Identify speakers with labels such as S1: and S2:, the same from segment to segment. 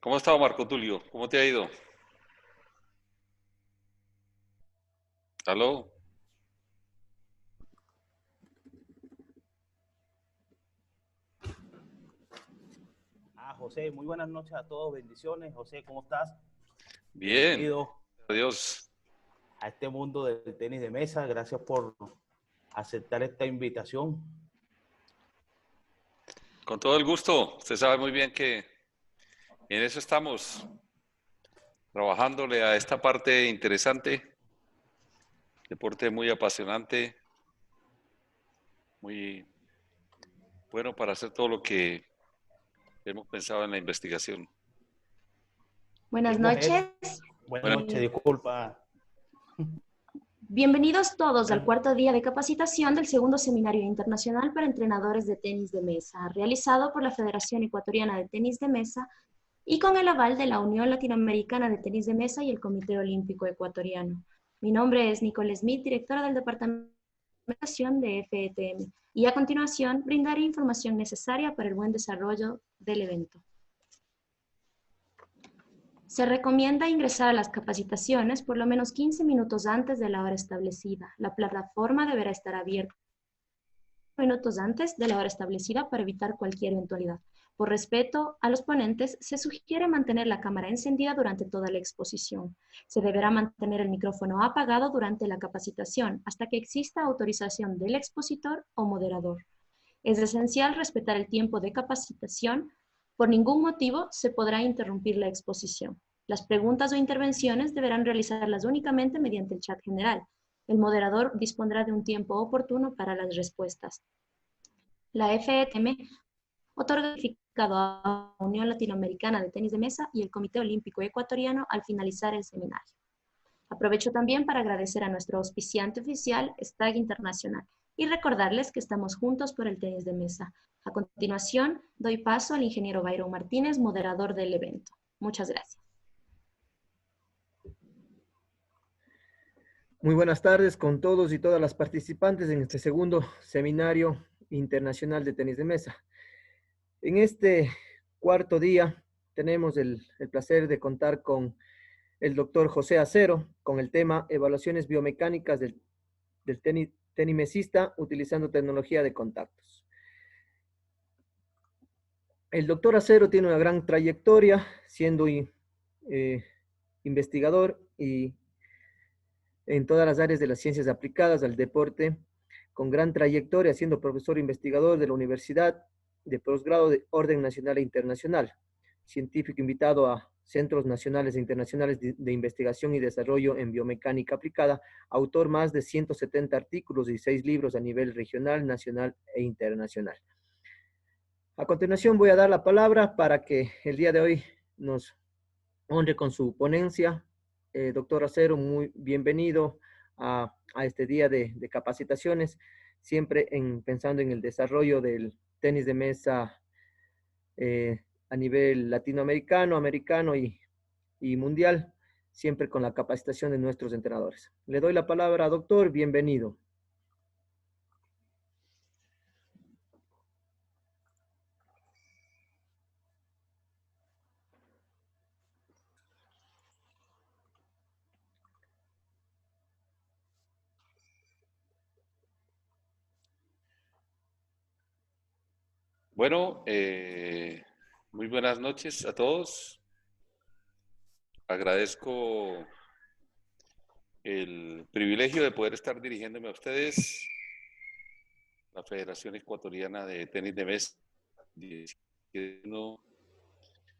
S1: ¿Cómo ha estado Marco Tulio? ¿Cómo te ha ido? ¿Aló?
S2: José, muy buenas noches a todos, bendiciones. José, ¿cómo estás?
S1: Bien,
S2: Bienvenido
S1: adiós.
S2: a este mundo del tenis de mesa. Gracias por aceptar esta invitación.
S1: Con todo el gusto. Usted sabe muy bien que en eso estamos, trabajándole a esta parte interesante, deporte muy apasionante, muy bueno para hacer todo lo que hemos pensado en la investigación.
S3: Buenas
S2: Mujeres,
S3: noches.
S2: buenas
S1: Bueno,
S2: noches, disculpa.
S3: Bienvenidos todos al cuarto día de capacitación del segundo Seminario Internacional para Entrenadores de Tenis de Mesa, realizado por la Federación Ecuatoriana de Tenis de Mesa y con el aval de la Unión Latinoamericana de Tenis de Mesa y el Comité Olímpico Ecuatoriano. Mi nombre es Nicole Smith, directora del Departamento de Educación de FETM, y a continuación brindaré información necesaria para el buen desarrollo del evento. Se recomienda ingresar a las capacitaciones por lo menos 15 minutos antes de la hora establecida. La plataforma deberá estar abierta minutos antes de la hora establecida para evitar cualquier eventualidad. Por respeto a los ponentes, se sugiere mantener la cámara encendida durante toda la exposición. Se deberá mantener el micrófono apagado durante la capacitación hasta que exista autorización del expositor o moderador. Es esencial respetar el tiempo de capacitación. Por ningún motivo se podrá interrumpir la exposición. Las preguntas o intervenciones deberán realizarlas únicamente mediante el chat general. El moderador dispondrá de un tiempo oportuno para las respuestas. La FETM otorga el certificado a la Unión Latinoamericana de Tenis de Mesa y el Comité Olímpico Ecuatoriano al finalizar el seminario. Aprovecho también para agradecer a nuestro auspiciante oficial, STAG Internacional, y recordarles que estamos juntos por el tenis de mesa. A continuación, doy paso al ingeniero Byron Martínez, moderador del evento. Muchas gracias.
S4: Muy buenas tardes con todos y todas las participantes en este segundo Seminario Internacional de Tenis de Mesa. En este cuarto día tenemos el placer de contar con el doctor José Acero con el tema Evaluaciones biomecánicas del tenimesista utilizando tecnología de contactos. El doctor Acero tiene una gran trayectoria siendo investigador y en todas las áreas de las ciencias aplicadas al deporte, con gran trayectoria, siendo profesor investigador de la Universidad de Posgrado de Orden Nacional e Internacional, científico invitado a centros nacionales e internacionales de investigación y desarrollo en biomecánica aplicada, autor más de 170 artículos y 6 libros a nivel regional, nacional e internacional. A continuación voy a dar la palabra para que el día de hoy nos honre con su ponencia. Doctor Acero, muy bienvenido a este día de capacitaciones, siempre pensando en el desarrollo del tenis de mesa a nivel latinoamericano, americano y mundial, siempre con la capacitación de nuestros entrenadores. Le doy la palabra, doctor, bienvenido.
S1: bueno, muy buenas noches a todos. Agradezco el privilegio de poder estar dirigiéndome a ustedes, la Federación Ecuatoriana de Tenis de Mesa,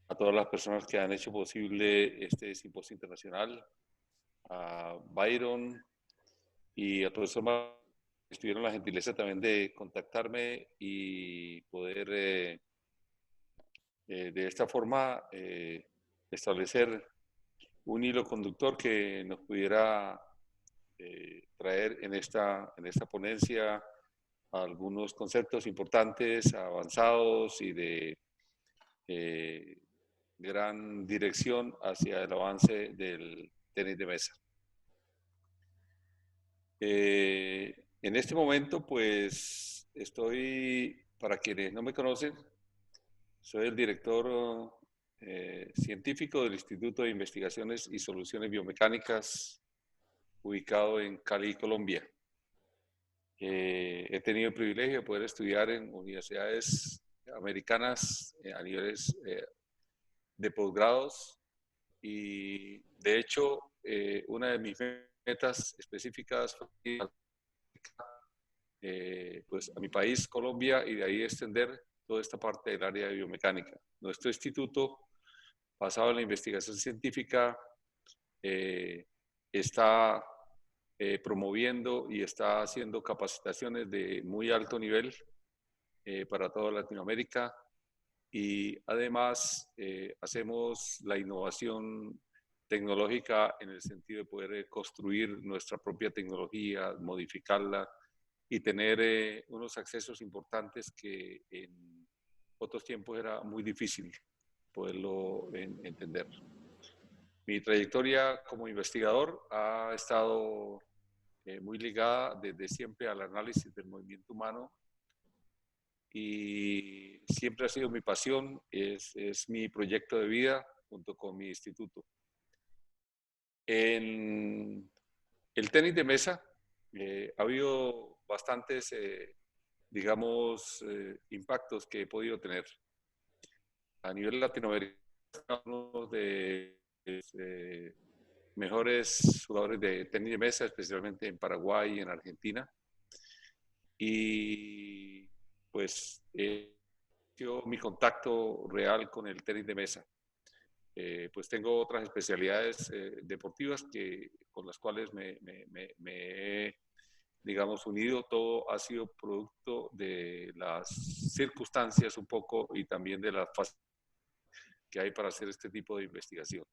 S1: a todas las personas que han hecho posible este simposio internacional, a Byron y al profesor Mar, que tuvieron la gentileza también de contactarme y poder de esta forma establecer un hilo conductor que nos pudiera traer en esta ponencia algunos conceptos importantes, avanzados y de gran dirección hacia el avance del tenis de mesa. En este momento, pues, estoy, para quienes no me conocen, soy el director científico del Instituto de Investigaciones y Soluciones Biomecánicas, ubicado en Cali, Colombia. He tenido el privilegio de poder estudiar en universidades americanas a niveles de posgrados y, de hecho, una de mis metas específicas fue pues a mi país, Colombia, y de ahí extender toda esta parte del área de biomecánica. Nuestro instituto, basado en la investigación científica, está promoviendo y está haciendo capacitaciones de muy alto nivel para toda Latinoamérica, y además hacemos la innovación tecnológica en el sentido de poder construir nuestra propia tecnología, modificarla y tener unos accesos importantes que en otros tiempos era muy difícil poderlo entender. Mi trayectoria como investigador ha estado muy ligada desde siempre al análisis del movimiento humano y siempre ha sido mi pasión, es mi proyecto de vida junto con mi instituto. En el tenis de mesa ha habido bastantes, digamos, impactos que he podido tener. A nivel latinoamericano, uno de los mejores jugadores de tenis de mesa, especialmente en Paraguay y en Argentina. Y pues yo mi contacto real con el tenis de mesa. Pues tengo otras especialidades deportivas con las cuales me he, digamos, unido. Todo ha sido producto de las circunstancias un poco y también de la facilidad que hay para hacer este tipo de investigación.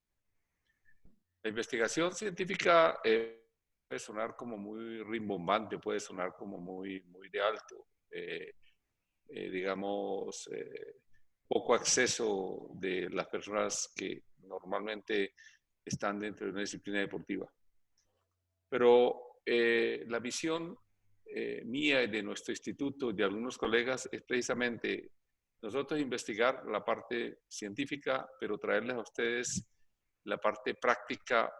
S1: La investigación científica puede sonar como muy rimbombante, puede sonar como muy de alto, digamos, poco acceso de las personas que normalmente están dentro de una disciplina deportiva. Pero la visión mía y de nuestro instituto y de algunos colegas es precisamente nosotros investigar la parte científica, pero traerles a ustedes la parte práctica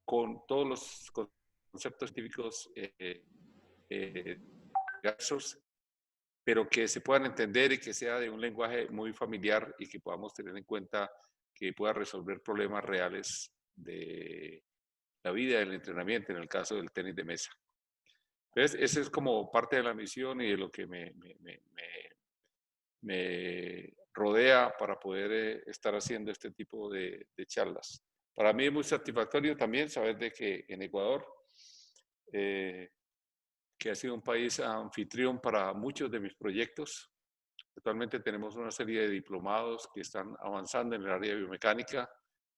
S1: con todos los conceptos científicos diversos, pero que se puedan entender y que sea de un lenguaje muy familiar y que podamos tener en cuenta que pueda resolver problemas reales de la vida del entrenamiento, en el caso del tenis de mesa. Entonces, esa es como parte de la misión y de lo que me rodea para poder estar haciendo este tipo de charlas. Para mí es muy satisfactorio también saber de que en Ecuador, que ha sido un país anfitrión para muchos de mis proyectos, actualmente tenemos una serie de diplomados que están avanzando en el área de biomecánica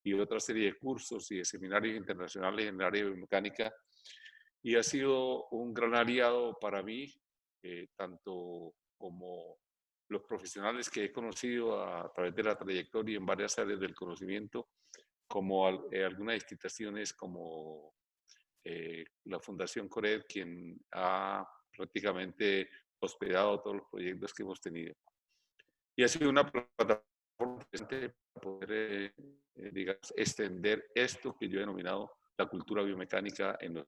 S1: y otra serie de cursos y de seminarios internacionales en el área de biomecánica, y ha sido un gran aliado para mí, tanto como los profesionales que he conocido a través de la trayectoria en varias áreas del conocimiento, como algunas instituciones como la Fundación CORED, quien ha prácticamente hospedado todos los proyectos que hemos tenido. Y ha sido una plataforma interesante para poder, digamos, extender esto que yo he denominado la cultura biomecánica en los...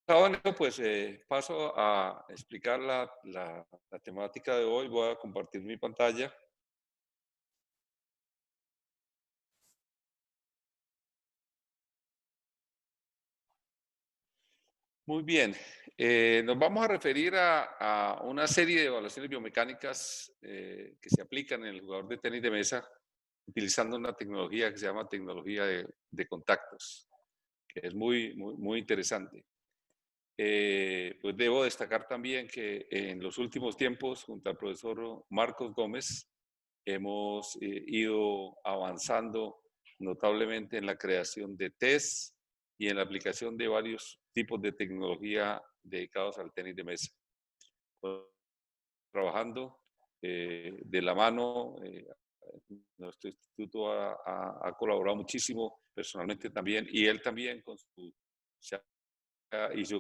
S1: Ahora, pues paso a explicar la temática de hoy. Voy a compartir mi pantalla. Muy bien, nos vamos a referir a una serie de evaluaciones biomecánicas que se aplican en el jugador de tenis de mesa utilizando una tecnología que se llama tecnología de contactos, que es muy interesante. Pues debo destacar también que en los últimos tiempos, junto al profesor Marcos Gómez, hemos ido avanzando notablemente en la creación de test y en la aplicación de varios tipos de tecnología dedicados al tenis de mesa. Trabajando de la mano, nuestro instituto ha colaborado muchísimo personalmente también, y él también con su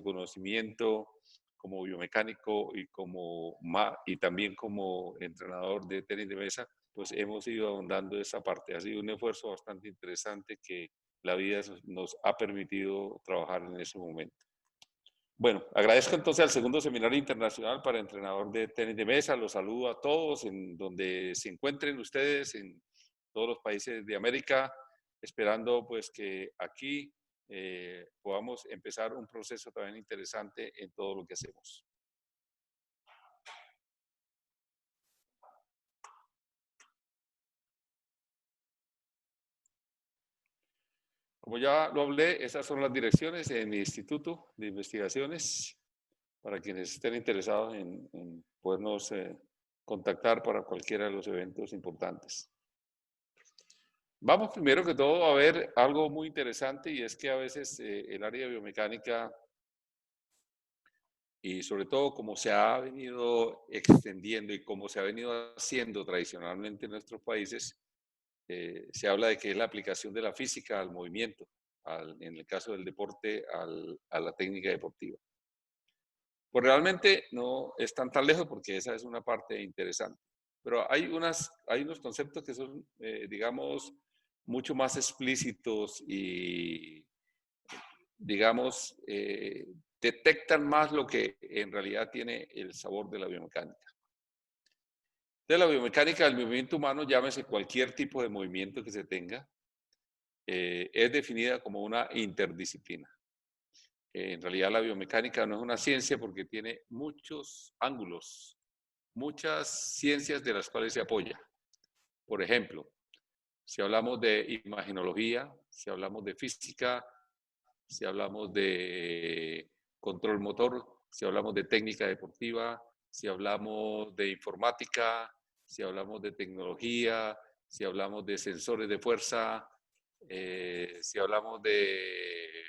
S1: conocimiento, como biomecánico y también como entrenador de tenis de mesa, pues hemos ido ahondando esa parte. Ha sido un esfuerzo bastante interesante que la vida nos ha permitido trabajar en ese momento. Bueno, agradezco entonces al segundo seminario internacional para entrenador de tenis de mesa. Los saludo a todos en donde se encuentren ustedes, en todos los países de América, esperando pues que aquí podamos empezar un proceso también interesante en todo lo que hacemos. Como ya lo hablé, esas son las direcciones en mi instituto de investigaciones para quienes estén interesados en podernos contactar para cualquiera de los eventos importantes. Vamos primero que todo a ver algo muy interesante, y es que a veces el área de biomecánica, y sobre todo como se ha venido extendiendo y como se ha venido haciendo tradicionalmente en nuestros países, se habla de que es la aplicación de la física al movimiento, en el caso del deporte, a la técnica deportiva. Pues realmente no están tan lejos, porque esa es una parte interesante. Pero hay unos conceptos que son, digamos, mucho más explícitos y, digamos, detectan más lo que en realidad tiene el sabor de la biomecánica. De la biomecánica del movimiento humano, llámese cualquier tipo de movimiento que se tenga, es definida como una interdisciplina. En realidad la biomecánica no es una ciencia porque tiene muchos ángulos, muchas ciencias de las cuales se apoya. Por ejemplo, si hablamos de imagenología, si hablamos de física, si hablamos de control motor, si hablamos de técnica deportiva, si hablamos de informática, si hablamos de tecnología, si hablamos de sensores de fuerza, si hablamos de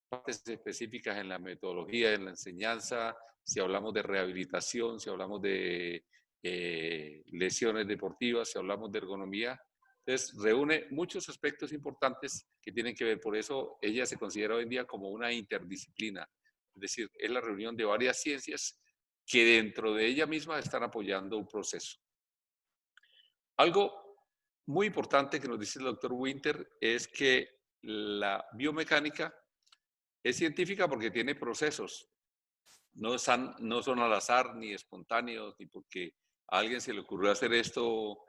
S1: partes específicas en la metodología, en la enseñanza, si hablamos de rehabilitación, si hablamos de lesiones deportivas, si hablamos de ergonomía. Entonces, reúne muchos aspectos importantes que tienen que ver, por eso ella se considera hoy en día como una interdisciplina, es decir, es la reunión de varias ciencias que dentro de ella misma están apoyando un proceso. Algo muy importante que nos dice el doctor Winter es que la biomecánica es científica porque tiene procesos, no son al azar ni espontáneos, ni porque a alguien se le ocurrió hacer esto.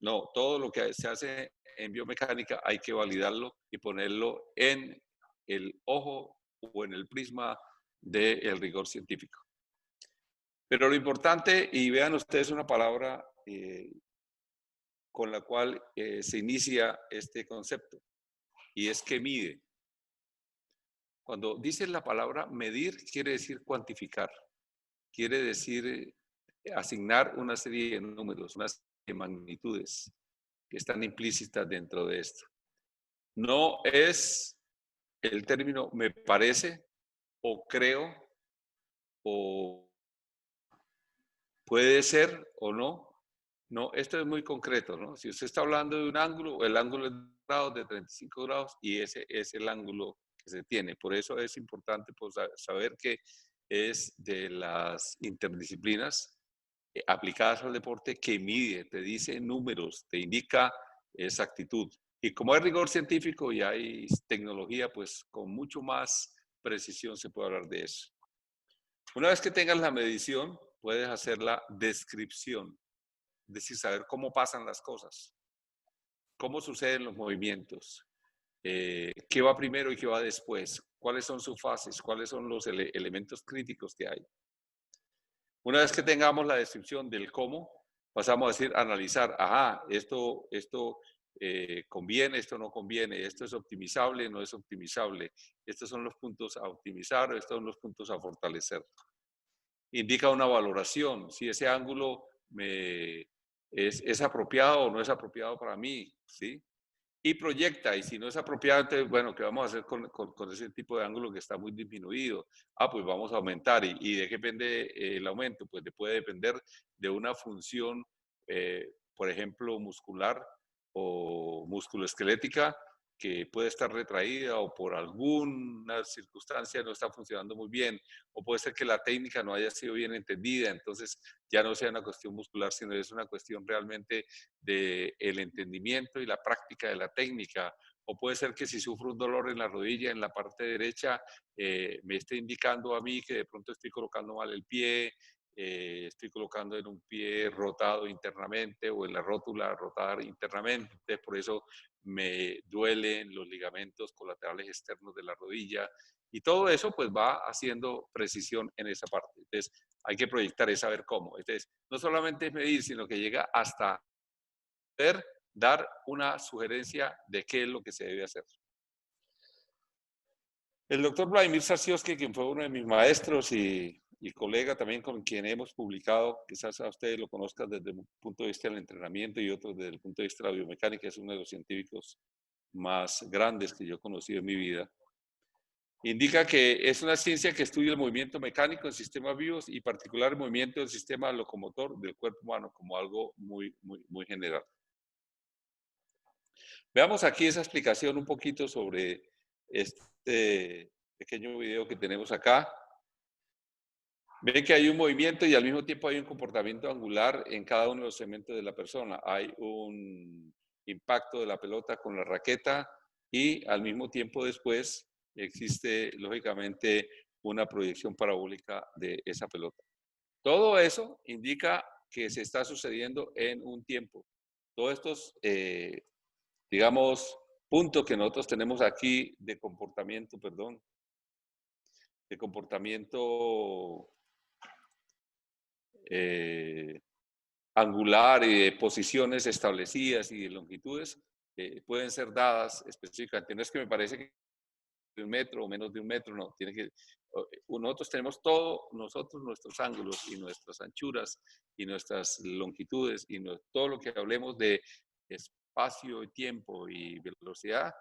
S1: No, todo lo que se hace en biomecánica hay que validarlo y ponerlo en el ojo o en el prisma del rigor científico. Pero lo importante, y vean ustedes una palabra con la cual se inicia este concepto, y es que mide. Cuando dice la palabra medir, quiere decir cuantificar, quiere decir asignar una serie de números, una serie de magnitudes que están implícitas dentro de esto. No es el término me parece, o creo, o puede ser, o no. No, esto es muy concreto, ¿no? Si usted está hablando de un ángulo, el ángulo es de 35 grados y ese es el ángulo que se tiene. Por eso es importante pues, saber que es de las interdisciplinas aplicadas al deporte que mide, te dice números, te indica exactitud. Y como hay rigor científico y hay tecnología, pues con mucho más precisión se puede hablar de eso. Una vez que tengas la medición, puedes hacer la descripción. Es decir, saber cómo pasan las cosas, cómo suceden los movimientos, qué va primero y qué va después, cuáles son sus fases, cuáles son los elementos críticos que hay. Una vez que tengamos la descripción del cómo, pasamos a decir, analizar, ajá, esto conviene, esto no conviene, esto es optimizable, no es optimizable, estos son los puntos a optimizar, estos son los puntos a fortalecer. Indica una valoración, si ese ángulo es apropiado o no es apropiado para mí, ¿sí? Y proyecta, y si no es apropiado, entonces, bueno, ¿qué vamos a hacer con ese tipo de ángulo que está muy disminuido? Ah, pues vamos a aumentar. ¿Y de qué depende el aumento? Pues puede depender de una función, por ejemplo, muscular o musculoesquelética, que puede estar retraída o por alguna circunstancia no está funcionando muy bien, o puede ser que la técnica no haya sido bien entendida, entonces ya no sea una cuestión muscular, sino es una cuestión realmente del entendimiento y la práctica de la técnica. O puede ser que si sufro un dolor en la rodilla, en la parte derecha, me esté indicando a mí que de pronto estoy colocando mal el pie, estoy colocando en un pie rotado internamente o en la rótula rotada internamente, entonces por eso me duelen los ligamentos colaterales externos de la rodilla, y todo eso pues va haciendo precisión en esa parte. Entonces hay que proyectar y saber cómo. Entonces no solamente es medir, sino que llega hasta poder dar una sugerencia de qué es lo que se debe hacer. El doctor Vladimir Sarsiowski, quien fue uno de mis maestros y colega también con quien hemos publicado, quizás a ustedes lo conozcan desde el punto de vista del entrenamiento y otros desde el punto de vista de la biomecánica, es uno de los científicos más grandes que yo he conocido en mi vida. Indica que es una ciencia que estudia el movimiento mecánico en sistemas vivos y particular el movimiento del sistema locomotor del cuerpo humano como algo muy general. Veamos aquí esa explicación un poquito sobre este pequeño video que tenemos acá. Ven que hay un movimiento y al mismo tiempo hay un comportamiento angular en cada uno de los segmentos de la persona. Hay un impacto de la pelota con la raqueta y al mismo tiempo después existe lógicamente una proyección parabólica de esa pelota. Todo eso indica que se está sucediendo en un tiempo. Todos estos, digamos, puntos que nosotros tenemos aquí de comportamiento, angular y de posiciones establecidas y de longitudes, pueden ser dadas específicamente. No es que me parece que de 1 metro o menos de 1 metro, no, tiene que, nosotros tenemos nuestros ángulos y nuestras anchuras y nuestras longitudes y todo lo que hablemos de espacio, tiempo y velocidad,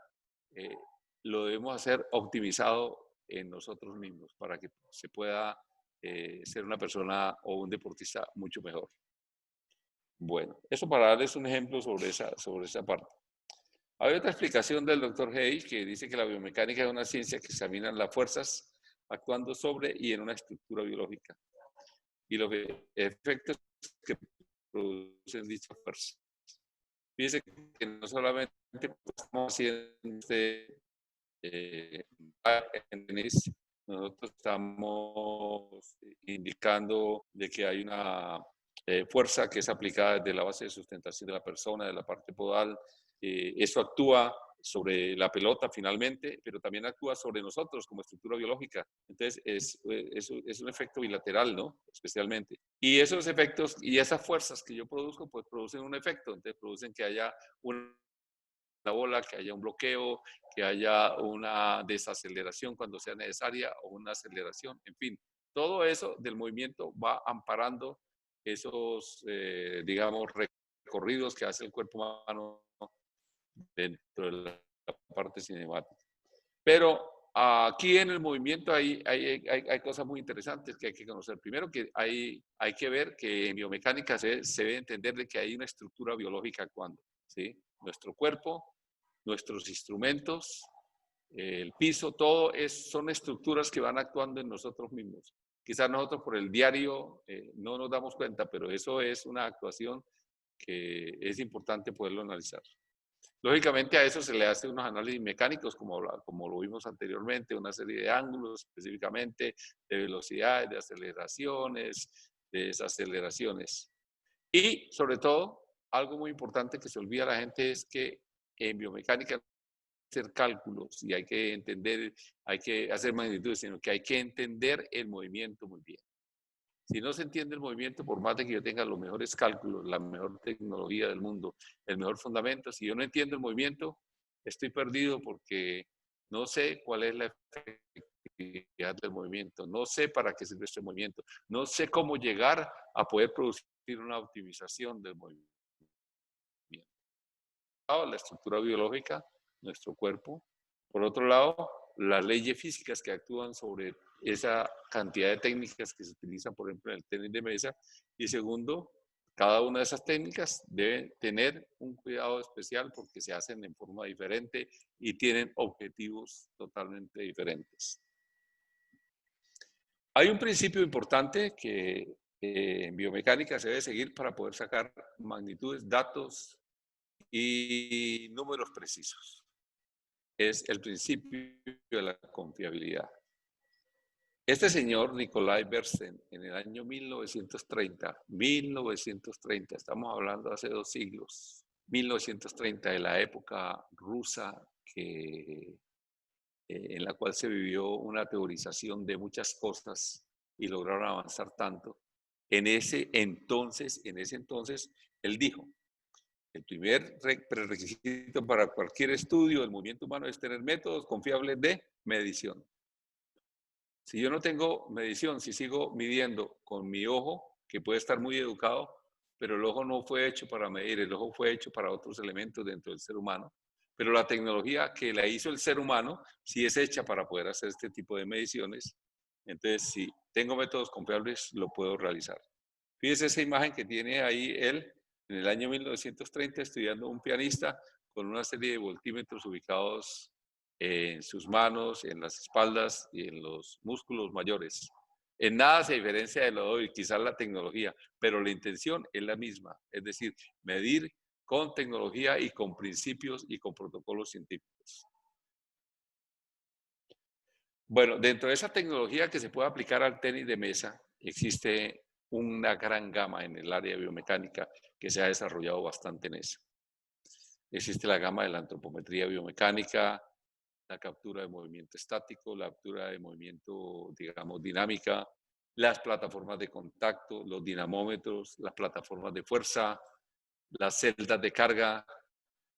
S1: lo debemos hacer optimizado en nosotros mismos para que se pueda ser una persona o un deportista mucho mejor. Bueno, eso para darles un ejemplo sobre esa parte. Hay otra explicación del doctor Hay que dice que la biomecánica es una ciencia que examina las fuerzas actuando sobre y en una estructura biológica y los efectos que producen dicha fuerza. Fíjense que no solamente estamos haciendo nosotros estamos indicando de que hay una fuerza que es aplicada desde la base de sustentación de la persona, de la parte podal. Eso actúa sobre la pelota finalmente, pero también actúa sobre nosotros como estructura biológica. Entonces es un efecto bilateral, ¿no? Especialmente. Y esos efectos y esas fuerzas que yo produzco, pues producen un efecto. Entonces producen que haya una bola, que haya un bloqueo, que haya una desaceleración cuando sea necesaria o una aceleración, en fin. Todo eso del movimiento va amparando esos, digamos, recorridos que hace el cuerpo humano dentro de la parte cinemática. Pero aquí en el movimiento hay cosas muy interesantes que hay que conocer. Primero que hay que ver que en biomecánica se debe entender de que hay una estructura biológica actuando, ¿sí? Nuestro cuerpo, nuestros instrumentos, el piso, todo son estructuras que van actuando en nosotros mismos. Quizás nosotros por el diario no nos damos cuenta, pero eso es una actuación que es importante poderlo analizar. Lógicamente a eso se le hace unos análisis mecánicos, como lo vimos anteriormente, una serie de ángulos específicamente, de velocidades, de aceleraciones, de desaceleraciones. Y sobre todo, algo muy importante que se olvida la gente es que en biomecánica hay que hacer cálculos y hay que entender, hay que hacer magnitudes, sino que hay que entender el movimiento muy bien. Si no se entiende el movimiento, por más de que yo tenga los mejores cálculos, la mejor tecnología del mundo, el mejor fundamento, si yo no entiendo el movimiento, estoy perdido porque no sé cuál es la efectividad del movimiento, no sé para qué sirve este movimiento, no sé cómo llegar a poder producir una optimización del movimiento. La estructura biológica, nuestro cuerpo. Por otro lado, las leyes físicas que actúan sobre esa cantidad de técnicas que se utilizan, por ejemplo, en el tenis de mesa. Y segundo, Cada una de esas técnicas debe tener un cuidado especial porque se hacen en forma diferente y tienen objetivos totalmente diferentes. Hay un principio importante que en biomecánica se debe seguir para poder sacar magnitudes, datos y números precisos. Es el principio de la confiabilidad. Este señor, Nikolai Bernstein, en el año 1930, estamos hablando hace 2 siglos, 1930, de la época rusa en la cual se vivió una teorización de muchas cosas y lograron avanzar tanto. En ese entonces, él dijo, el primer prerequisito para cualquier estudio del movimiento humano es tener métodos confiables de medición. Si yo no tengo medición, si sigo midiendo con mi ojo, que puede estar muy educado, pero el ojo no fue hecho para medir, el ojo fue hecho para otros elementos dentro del ser humano. Pero la tecnología que la hizo el ser humano sí es hecha para poder hacer este tipo de mediciones. Entonces, si tengo métodos confiables, lo puedo realizar. Fíjese esa imagen que tiene ahí él en el año 1930 estudiando un pianista con una serie de voltímetros ubicados en sus manos, en las espaldas y en los músculos mayores. En nada se diferencia de lo de hoy, quizás la tecnología, pero la intención es la misma, es decir, medir con tecnología y con principios y con protocolos científicos. Bueno, dentro de esa tecnología que se puede aplicar al tenis de mesa, existe una gran gama en el área biomecánica que se ha desarrollado bastante en eso. Existe la gama de la antropometría biomecánica, la captura de movimiento estático, la captura de movimiento, digamos, dinámica, las plataformas de contacto, los dinamómetros, las plataformas de fuerza, las celdas de carga,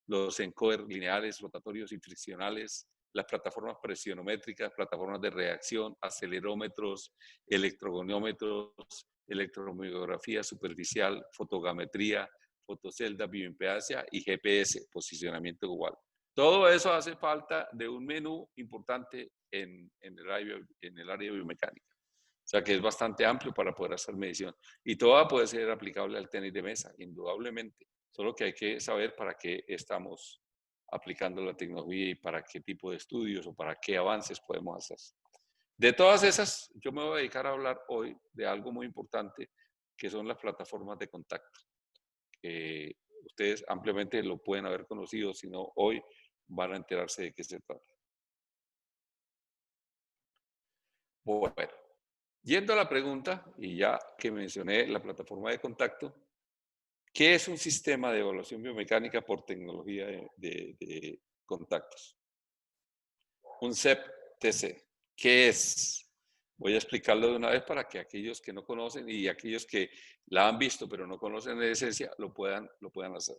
S1: los encoders lineales, rotatorios y friccionales, las plataformas presionométricas, plataformas de reacción, acelerómetros, electrogonómetros, electromiografía superficial, fotogrametría, fotocelda, bioimpedancia y GPS, posicionamiento global. Todo eso hace falta de un menú importante en el área biomecánica. O sea que es bastante amplio para poder hacer medición. Y todo puede ser aplicable al tenis de mesa, indudablemente. Solo que hay que saber para qué estamos aplicando la tecnología y para qué tipo de estudios o para qué avances podemos hacer. De todas esas, yo me voy a dedicar a hablar hoy de algo muy importante, que son las plataformas de contacto. Ustedes ampliamente lo pueden haber conocido, si no, hoy van a enterarse de qué se trata. Bueno, yendo a la pregunta, y ya que mencioné la plataforma de contacto, ¿qué es un sistema de evaluación biomecánica por tecnología de contactos? Un CEP-TC. ¿Qué es? Voy a explicarlo de una vez para que aquellos que no conocen y aquellos que la han visto pero no conocen en esencia lo puedan hacer.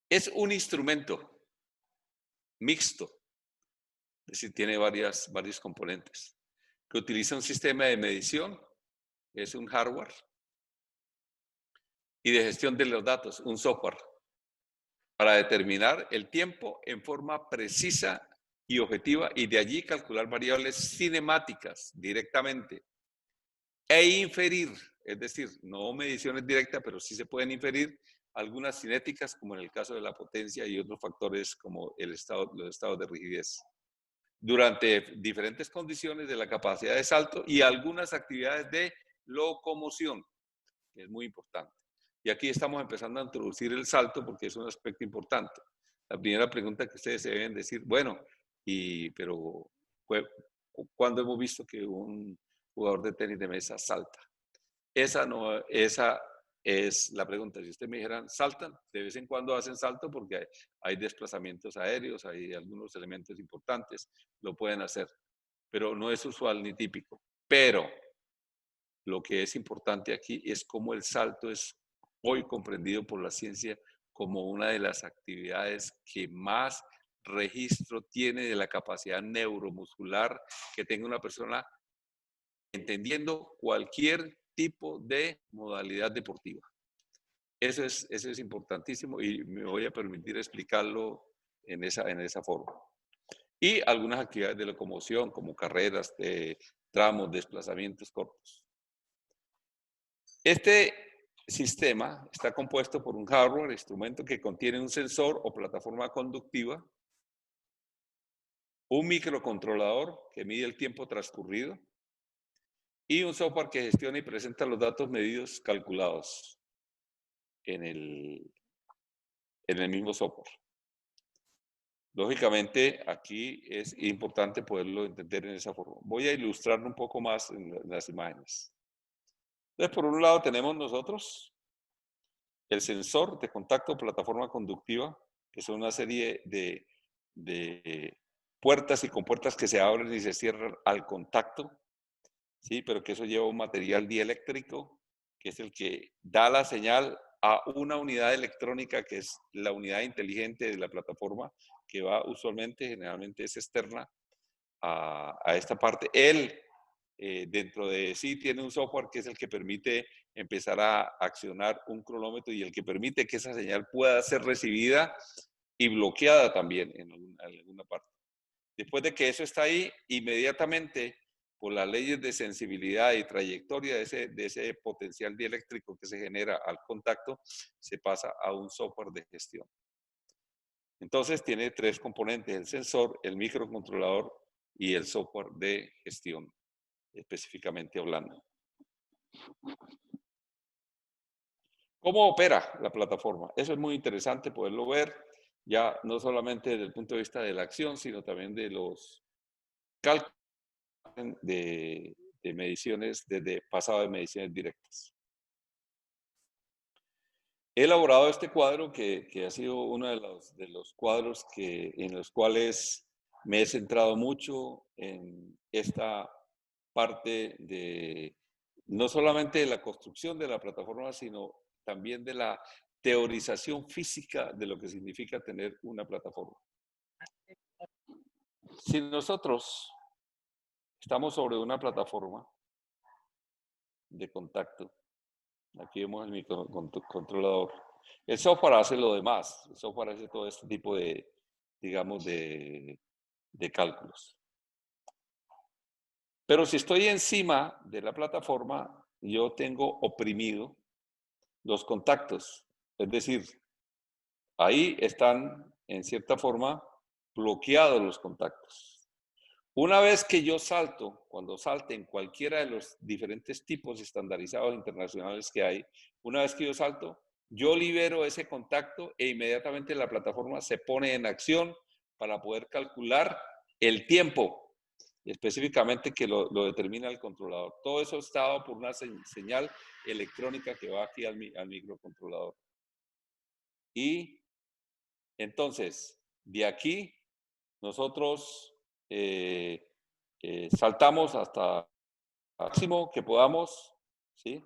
S1: Es un instrumento mixto, es decir, tiene varios componentes, que utiliza un sistema de medición, es un hardware, y de gestión de los datos, un software, para determinar el tiempo en forma precisa y objetiva, y de allí calcular variables cinemáticas directamente, e inferir, es decir, no mediciones directas, pero sí se pueden inferir algunas cinéticas, como en el caso de la potencia y otros factores como los estados de rigidez, durante diferentes condiciones de la capacidad de salto y algunas actividades de locomoción, que es muy importante. Y aquí estamos empezando a introducir el salto porque es un aspecto importante. La primera pregunta que ustedes se deben decir, bueno, pero ¿cuándo hemos visto que un jugador de tenis de mesa salta? Esa es la pregunta. Si ustedes me dijeran, saltan, de vez en cuando hacen salto porque hay desplazamientos aéreos, hay algunos elementos importantes, lo pueden hacer, pero no es usual ni típico. Pero lo que es importante aquí es cómo el salto es hoy comprendido por la ciencia como una de las actividades que más registro tiene de la capacidad neuromuscular que tenga una persona entendiendo cualquier tipo de modalidad deportiva. Eso es importantísimo y me voy a permitir explicarlo en esa forma. Y algunas actividades de locomoción como carreras, tramos, desplazamientos cortos. Este sistema está compuesto por un hardware, instrumento que contiene un sensor o plataforma conductiva, un microcontrolador que mide el tiempo transcurrido y un software que gestiona y presenta los datos medidos calculados en el mismo software. Lógicamente, aquí es importante poderlo entender en esa forma. Voy a ilustrarlo un poco más en las imágenes. Entonces, por un lado tenemos nosotros el sensor de contacto plataforma conductiva, que son una serie de puertas y compuertas que se abren y se cierran al contacto, ¿sí? Pero que eso lleva un material dieléctrico, que es el que da la señal a una unidad electrónica, que es la unidad inteligente de la plataforma, que va usualmente, generalmente es externa a esta parte. Él, dentro de sí, tiene un software que es el que permite empezar a accionar un cronómetro y el que permite que esa señal pueda ser recibida y bloqueada también en alguna parte. Después de que eso está ahí, inmediatamente, por las leyes de sensibilidad y trayectoria de ese potencial dieléctrico que se genera al contacto, se pasa a un software de gestión. Entonces tiene tres componentes: el sensor, el microcontrolador y el software de gestión, específicamente hablando. ¿Cómo opera la plataforma? Eso es muy interesante poderlo ver, ya no solamente desde el punto de vista de la acción, sino también de los cálculos de mediciones, desde pasado de mediciones directas. He elaborado este cuadro que ha sido uno de los cuadros en los cuales me he centrado mucho en esta parte de no solamente de la construcción de la plataforma, sino también de la teorización física de lo que significa tener una plataforma. Si nosotros estamos sobre una plataforma de contacto, aquí vemos el microcontrolador. El software hace lo demás. El software hace todo este tipo de, digamos, de cálculos. Pero si estoy encima de la plataforma, yo tengo oprimido los contactos. Es decir, ahí están, en cierta forma, bloqueados los contactos. Una vez que yo salto, cuando salte en cualquiera de los diferentes tipos estandarizados internacionales que hay, una vez que yo salto, yo libero ese contacto e inmediatamente la plataforma se pone en acción para poder calcular el tiempo, específicamente que lo determina el controlador. Todo eso está dado por una señal electrónica que va aquí al microcontrolador. Y entonces, de aquí, nosotros saltamos hasta el máximo que podamos, ¿sí?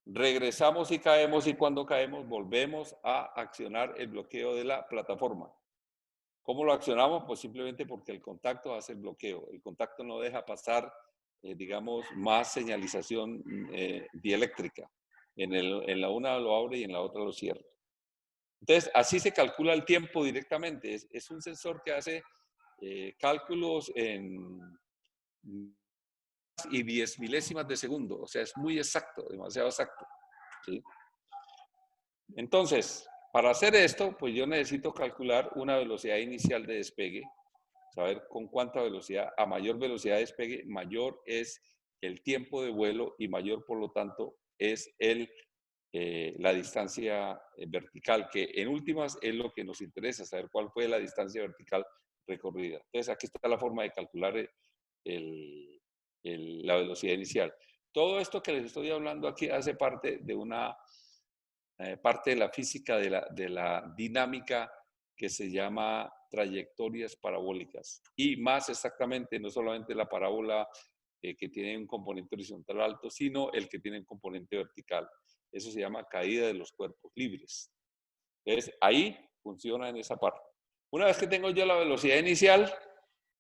S1: Regresamos y caemos, y cuando caemos volvemos a accionar el bloqueo de la plataforma. ¿Cómo lo accionamos? Pues simplemente porque el contacto hace el bloqueo. El contacto no deja pasar, digamos, más señalización dieléctrica. En la una lo abre y en la otra lo cierra. Entonces, así se calcula el tiempo directamente. Es un sensor que hace cálculos en y 10 milésimas de segundo. O sea, es muy exacto, demasiado exacto, ¿sí? Entonces, para hacer esto, pues yo necesito calcular una velocidad inicial de despegue, saber con cuánta velocidad, a mayor velocidad de despegue, mayor es el tiempo de vuelo y mayor, por lo tanto, es la distancia vertical, que en últimas es lo que nos interesa, saber cuál fue la distancia vertical recorrida. Entonces, aquí está la forma de calcular la velocidad inicial. Todo esto que les estoy hablando aquí hace parte de una parte de la física de la dinámica que se llama trayectorias parabólicas. Y más exactamente, no solamente la parábola que tiene un componente horizontal alto, sino el que tiene un componente vertical. Eso se llama caída de los cuerpos libres. Entonces, ahí funciona en esa parte. Una vez que tengo yo la velocidad inicial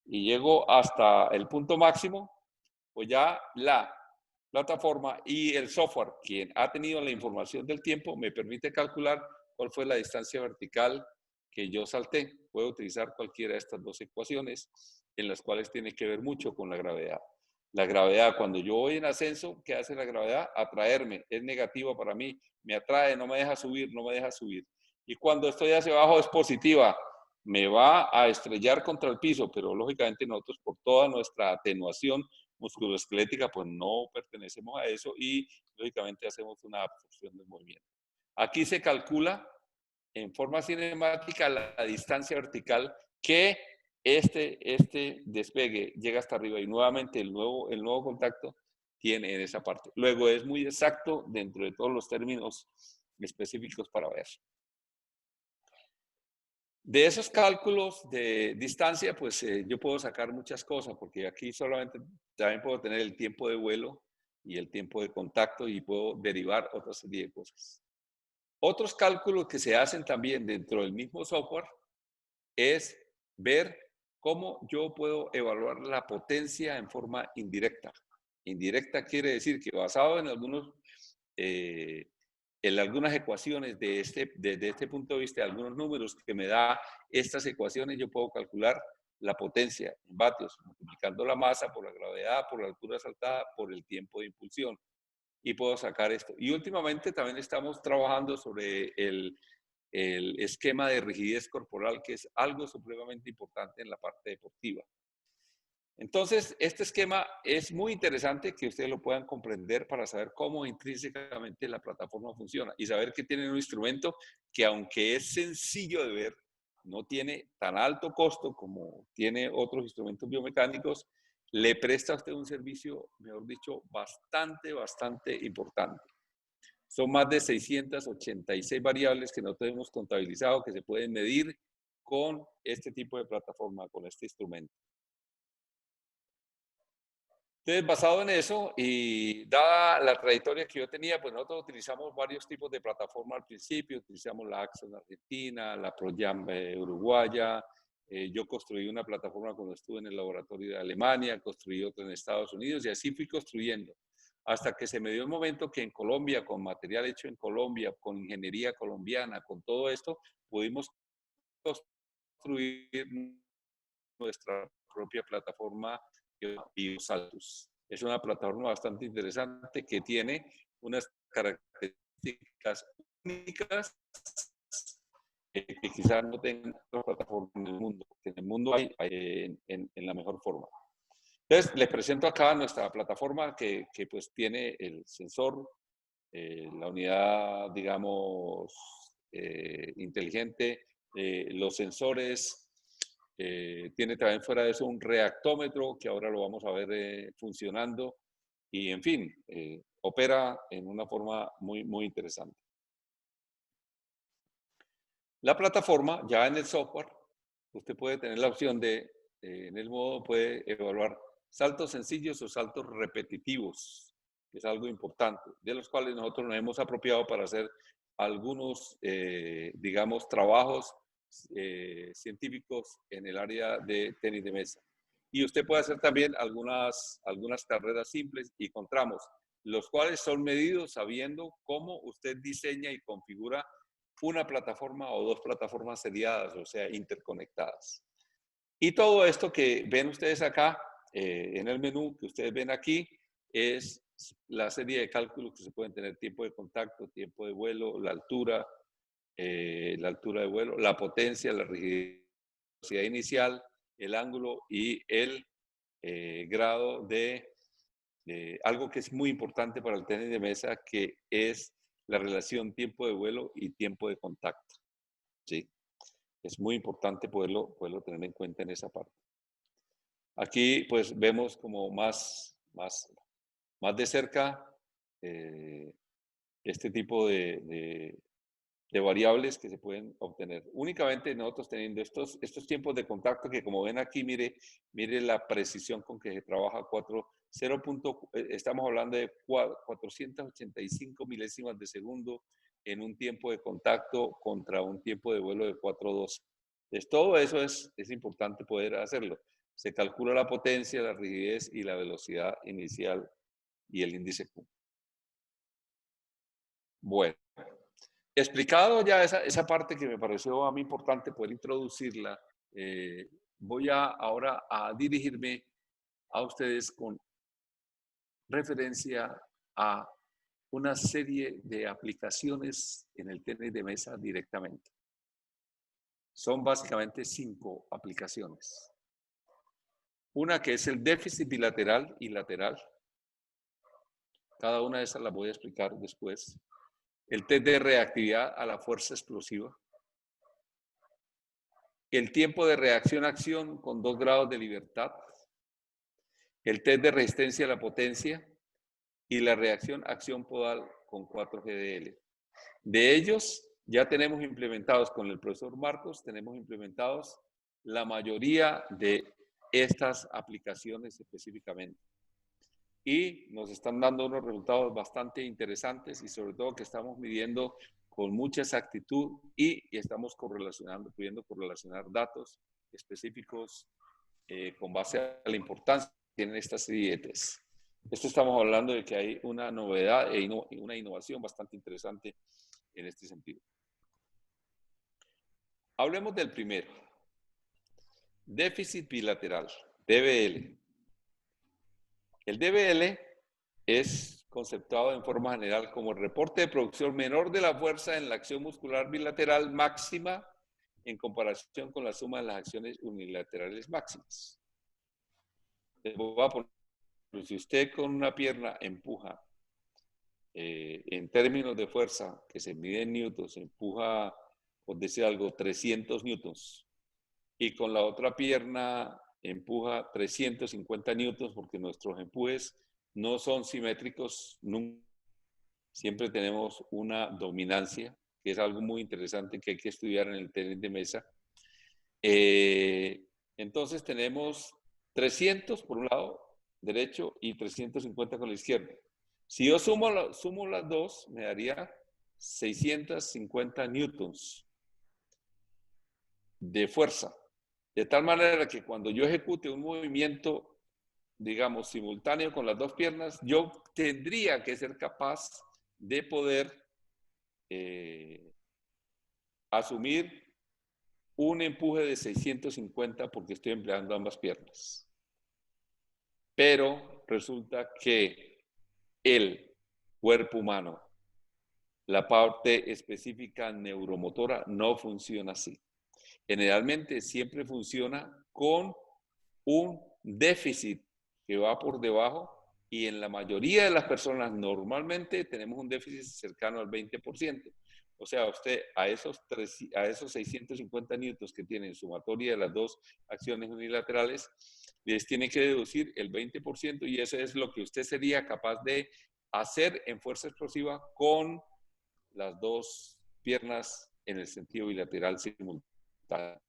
S1: y llego hasta el punto máximo, pues ya la plataforma y el software, quien ha tenido la información del tiempo, me permite calcular cuál fue la distancia vertical que yo salté. Puedo utilizar cualquiera de estas dos ecuaciones, en las cuales tiene que ver mucho con la gravedad. La gravedad, cuando yo voy en ascenso, ¿qué hace la gravedad? Atraerme, es negativa para mí, me atrae, no me deja subir, no me deja subir. Y cuando estoy hacia abajo es positiva, me va a estrellar contra el piso, pero lógicamente nosotros por toda nuestra atenuación musculoesquelética, pues no pertenecemos a eso y lógicamente hacemos una absorción del movimiento. Aquí se calcula en forma cinemática la distancia vertical que este despegue llega hasta arriba y nuevamente el nuevo contacto tiene en esa parte. Luego es muy exacto dentro de todos los términos específicos para ver. De esos cálculos de distancia, pues yo puedo sacar muchas cosas, porque aquí solamente también puedo tener el tiempo de vuelo y el tiempo de contacto y puedo derivar otra serie de cosas. Otros cálculos que se hacen también dentro del mismo software es ver cómo yo puedo evaluar la potencia en forma indirecta. Indirecta quiere decir que basado en algunas ecuaciones desde este punto de vista, algunos números que me da estas ecuaciones, yo puedo calcular la potencia en vatios, multiplicando la masa por la gravedad, por la altura saltada, por el tiempo de impulsión. Y puedo sacar esto. Y últimamente también estamos trabajando sobre el esquema de rigidez corporal, que es algo supremamente importante en la parte deportiva. Entonces, este esquema es muy interesante que ustedes lo puedan comprender para saber cómo intrínsecamente la plataforma funciona y saber que tienen un instrumento que, aunque es sencillo de ver, no tiene tan alto costo como tiene otros instrumentos biomecánicos, le presta a usted un servicio, mejor dicho, bastante importante. Son más de 686 variables que nosotros hemos contabilizado que se pueden medir con este tipo de plataforma, con este instrumento. Entonces, basado en eso y dada la trayectoria que yo tenía, pues nosotros utilizamos varios tipos de plataforma al principio. Utilizamos la Axon Argentina, la ProJam uruguaya. Yo construí una plataforma cuando estuve en el laboratorio de Alemania, construí otra en Estados Unidos y así fui construyendo. Hasta que se me dio el momento que en Colombia, con material hecho en Colombia, con ingeniería colombiana, con todo esto, pudimos construir nuestra propia plataforma BioSaltus. Es una plataforma bastante interesante que tiene unas características únicas que quizás no tengan otras plataformas en el mundo. En el mundo hay en la mejor forma. Entonces, les presento acá nuestra plataforma que pues tiene el sensor, la unidad, digamos, inteligente, los sensores. Tiene también fuera de eso un reactómetro que ahora lo vamos a ver funcionando y en fin, opera en una forma muy interesante. La plataforma, ya en el software, usted puede tener la opción de, en el modo puede evaluar saltos sencillos o saltos repetitivos, que es algo importante, de los cuales nosotros nos hemos apropiado para hacer algunos, digamos, trabajos científicos en el área de tenis de mesa. Y usted puede hacer también algunas carreras simples y encontramos, los cuales son medidos sabiendo cómo usted diseña y configura una plataforma o dos plataformas seriadas, o sea, interconectadas. Y todo esto que ven ustedes acá en el menú que ustedes ven aquí es la serie de cálculos que se pueden tener: tiempo de contacto, tiempo de vuelo, la altura de vuelo, la potencia, la rigidez, la velocidad inicial, el ángulo y el grado de algo que es muy importante para el tenis de mesa, que es la relación tiempo de vuelo y tiempo de contacto. ¿Sí? Es muy importante poderlo tener en cuenta en esa parte. Aquí pues vemos como más de cerca este tipo de variables que se pueden obtener. Únicamente nosotros teniendo estos tiempos de contacto que, como ven aquí, mire la precisión con que se trabaja estamos hablando de 485 milésimas de segundo en un tiempo de contacto contra un tiempo de vuelo de 4.12. Entonces, todo eso es importante poder hacerlo. Se calcula la potencia, la rigidez y la velocidad inicial y el índice Q. Bueno, explicado ya esa parte que me pareció a mí importante poder introducirla, voy ahora a dirigirme a ustedes con referencia a una serie de aplicaciones en el tenis de mesa directamente. Son básicamente 5 aplicaciones. Una que es el déficit bilateral y lateral. Cada una de esas las voy a explicar después. El test de reactividad a la fuerza explosiva. El tiempo de reacción-acción con 2 grados de libertad. El test de resistencia a la potencia. Y la reacción-acción podal con 4 GDL. De ellos, ya tenemos implementados con el profesor Marcos, tenemos implementados la mayoría de estas aplicaciones específicamente. Y nos están dando unos resultados bastante interesantes y sobre todo que estamos midiendo con mucha exactitud y estamos pudiendo correlacionar datos específicos con base a la importancia que tienen estas dietas. Esto estamos hablando de que hay una novedad e una innovación bastante interesante en este sentido. Hablemos del primero. Déficit bilateral, DBL. El DBL es conceptuado en forma general como el reporte de producción menor de la fuerza en la acción muscular bilateral máxima en comparación con la suma de las acciones unilaterales máximas. Les voy a poner, si usted con una pierna empuja, en términos de fuerza, que se mide en newtons, empuja, por decir algo, 300 newtons, y con la otra pierna empuja 350 newtons, porque nuestros empujes no son simétricos, siempre tenemos una dominancia, que es algo muy interesante que hay que estudiar en el tenis de mesa. Entonces tenemos 300 por un lado derecho y 350 con la izquierda. Si yo sumo las dos, me daría 650 newtons de fuerza. De tal manera que cuando yo ejecute un movimiento, digamos, simultáneo con las dos piernas, yo tendría que ser capaz de poder asumir un empuje de 650 porque estoy empleando ambas piernas. Pero resulta que el cuerpo humano, la parte específica neuromotora, no funciona así. Generalmente siempre funciona con un déficit que va por debajo y en la mayoría de las personas normalmente tenemos un déficit cercano al 20%. O sea, usted a esos 650 newtons que tiene en sumatoria de las dos acciones unilaterales, les tiene que deducir el 20% y eso es lo que usted sería capaz de hacer en fuerza explosiva con las dos piernas en el sentido bilateral simultáneo.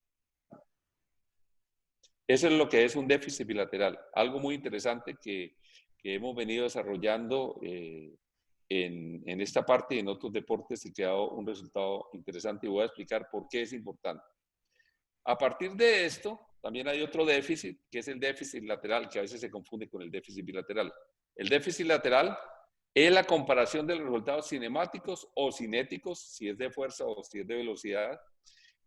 S1: Eso es lo que es un déficit bilateral. Algo muy interesante que hemos venido desarrollando en esta parte y en otros deportes y que ha dado un resultado interesante y voy a explicar por qué es importante. A partir de esto, también hay otro déficit, que es el déficit lateral, que a veces se confunde con el déficit bilateral. El déficit lateral es la comparación de los resultados cinemáticos o cinéticos, si es de fuerza o si es de velocidad,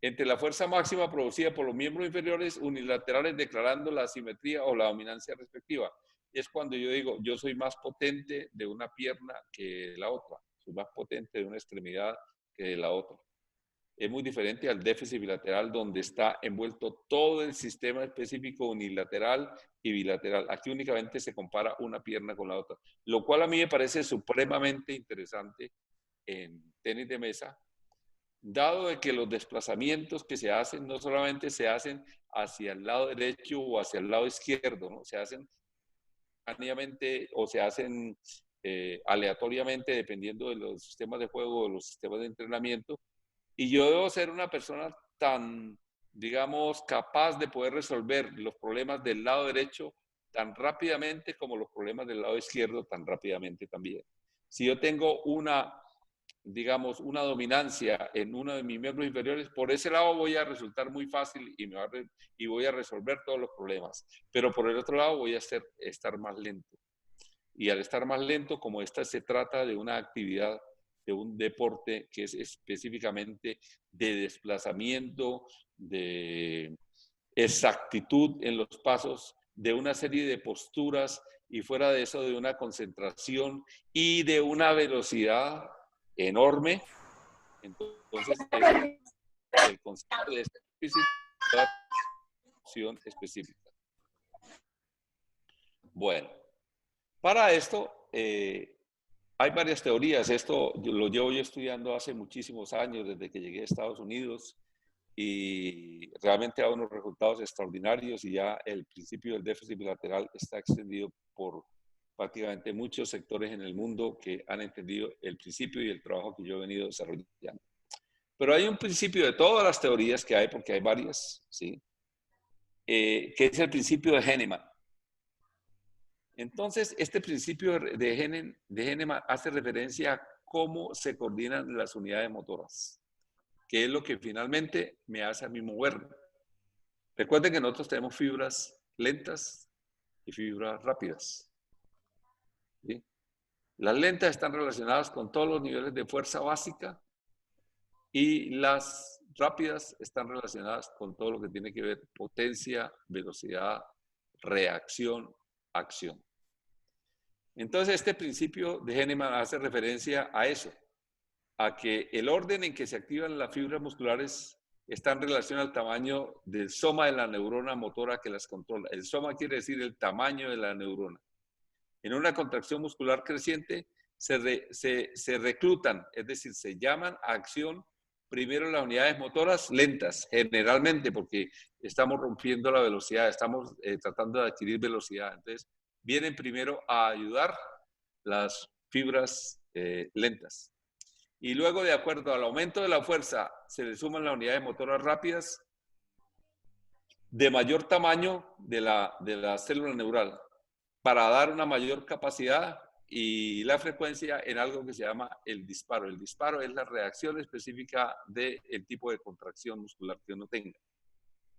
S1: entre la fuerza máxima producida por los miembros inferiores unilaterales declarando la asimetría o la dominancia respectiva. Es cuando yo digo, yo soy más potente de una pierna que de la otra, soy más potente de una extremidad que de la otra. Es muy diferente al déficit bilateral donde está envuelto todo el sistema específico unilateral y bilateral. Aquí únicamente se compara una pierna con la otra, lo cual a mí me parece supremamente interesante en tenis de mesa, dado de que los desplazamientos que se hacen no solamente se hacen hacia el lado derecho o hacia el lado izquierdo, ¿no? Se hacen o se hacen aleatoriamente dependiendo de los sistemas de juego o los sistemas de entrenamiento. Y yo debo ser una persona tan, digamos, capaz de poder resolver los problemas del lado derecho tan rápidamente como los problemas del lado izquierdo tan rápidamente también. Si yo tengo digamos, una dominancia en uno de mis miembros inferiores, por ese lado voy a resultar muy fácil y voy a resolver todos los problemas. Pero por el otro lado voy a estar más lento. Y al estar más lento, como esta se trata de una actividad, de un deporte que es específicamente de desplazamiento, de exactitud en los pasos, de una serie de posturas y fuera de eso de una concentración y de una velocidad enorme. Entonces, el concepto de este déficit es una acción específica. Bueno, para esto hay varias teorías. Esto lo llevo yo estudiando hace muchísimos años, desde que llegué a Estados Unidos, y realmente da unos resultados extraordinarios, y ya el principio del déficit bilateral está extendido por prácticamente muchos sectores en el mundo que han entendido el principio y el trabajo que yo he venido desarrollando. Pero hay un principio de todas las teorías que hay, porque hay varias, ¿sí? Que es el principio de Hahnemann. Entonces, este principio de Hahnemann hace referencia a cómo se coordinan las unidades motoras, que es lo que finalmente me hace a mí moverme. Recuerden que nosotros tenemos fibras lentas y fibras rápidas, ¿sí? Las lentas están relacionadas con todos los niveles de fuerza básica, y las rápidas están relacionadas con todo lo que tiene que ver potencia, velocidad, reacción, acción. Entonces, este principio de Hahnemann hace referencia a eso, a que el orden en que se activan las fibras musculares está en relación al tamaño del soma de la neurona motora que las controla. El soma quiere decir el tamaño de la neurona. En una contracción muscular creciente se reclutan, es decir, se llaman a acción primero las unidades motoras lentas, generalmente porque estamos rompiendo la velocidad, estamos tratando de adquirir velocidad. Entonces, vienen primero a ayudar las fibras lentas. Y luego, de acuerdo al aumento de la fuerza, se le suman las unidades motoras rápidas de mayor tamaño de la célula neural, para dar una mayor capacidad y la frecuencia en algo que se llama el disparo. El disparo es la reacción específica del tipo de contracción muscular que uno tenga.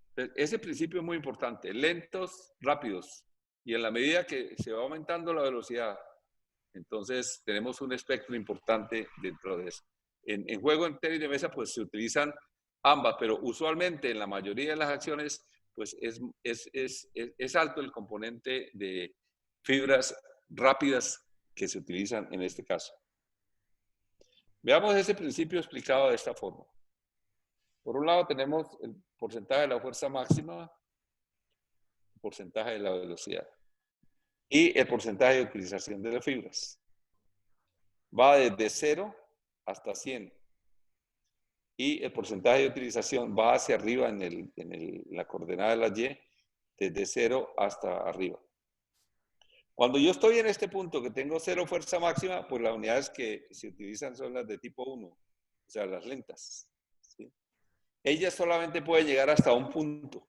S1: Entonces, ese principio es muy importante: lentos, rápidos. Y en la medida que se va aumentando la velocidad, entonces tenemos un espectro importante dentro de eso. En juego en tenis de mesa, pues se utilizan ambas, pero usualmente en la mayoría de las acciones, pues es alto el componente de fibras rápidas que se utilizan en este caso. Veamos ese principio explicado de esta forma. Por un lado tenemos el porcentaje de la fuerza máxima, el porcentaje de la velocidad y el porcentaje de utilización de las fibras. Va desde 0 hasta 100. Y el porcentaje de utilización va hacia arriba en la coordenada de la Y, desde 0 hasta arriba. Cuando yo estoy en este punto que tengo 0 fuerza máxima, pues las unidades que se utilizan son las de tipo 1, o sea, las lentas, ¿sí? Ellas solamente pueden llegar hasta un punto.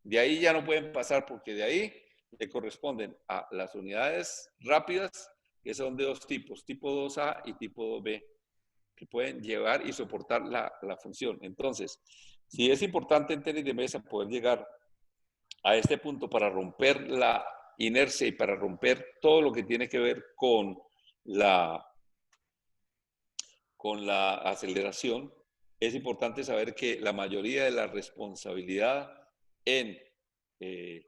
S1: De ahí ya no pueden pasar, porque de ahí le corresponden a las unidades rápidas, que son de dos tipos, tipo 2A y tipo 2B, que pueden llevar y soportar la función. Entonces, si es importante en tenis de mesa poder llegar a este punto para romper la inercia y para romper todo lo que tiene que ver con la aceleración, es importante saber que la mayoría de la responsabilidad en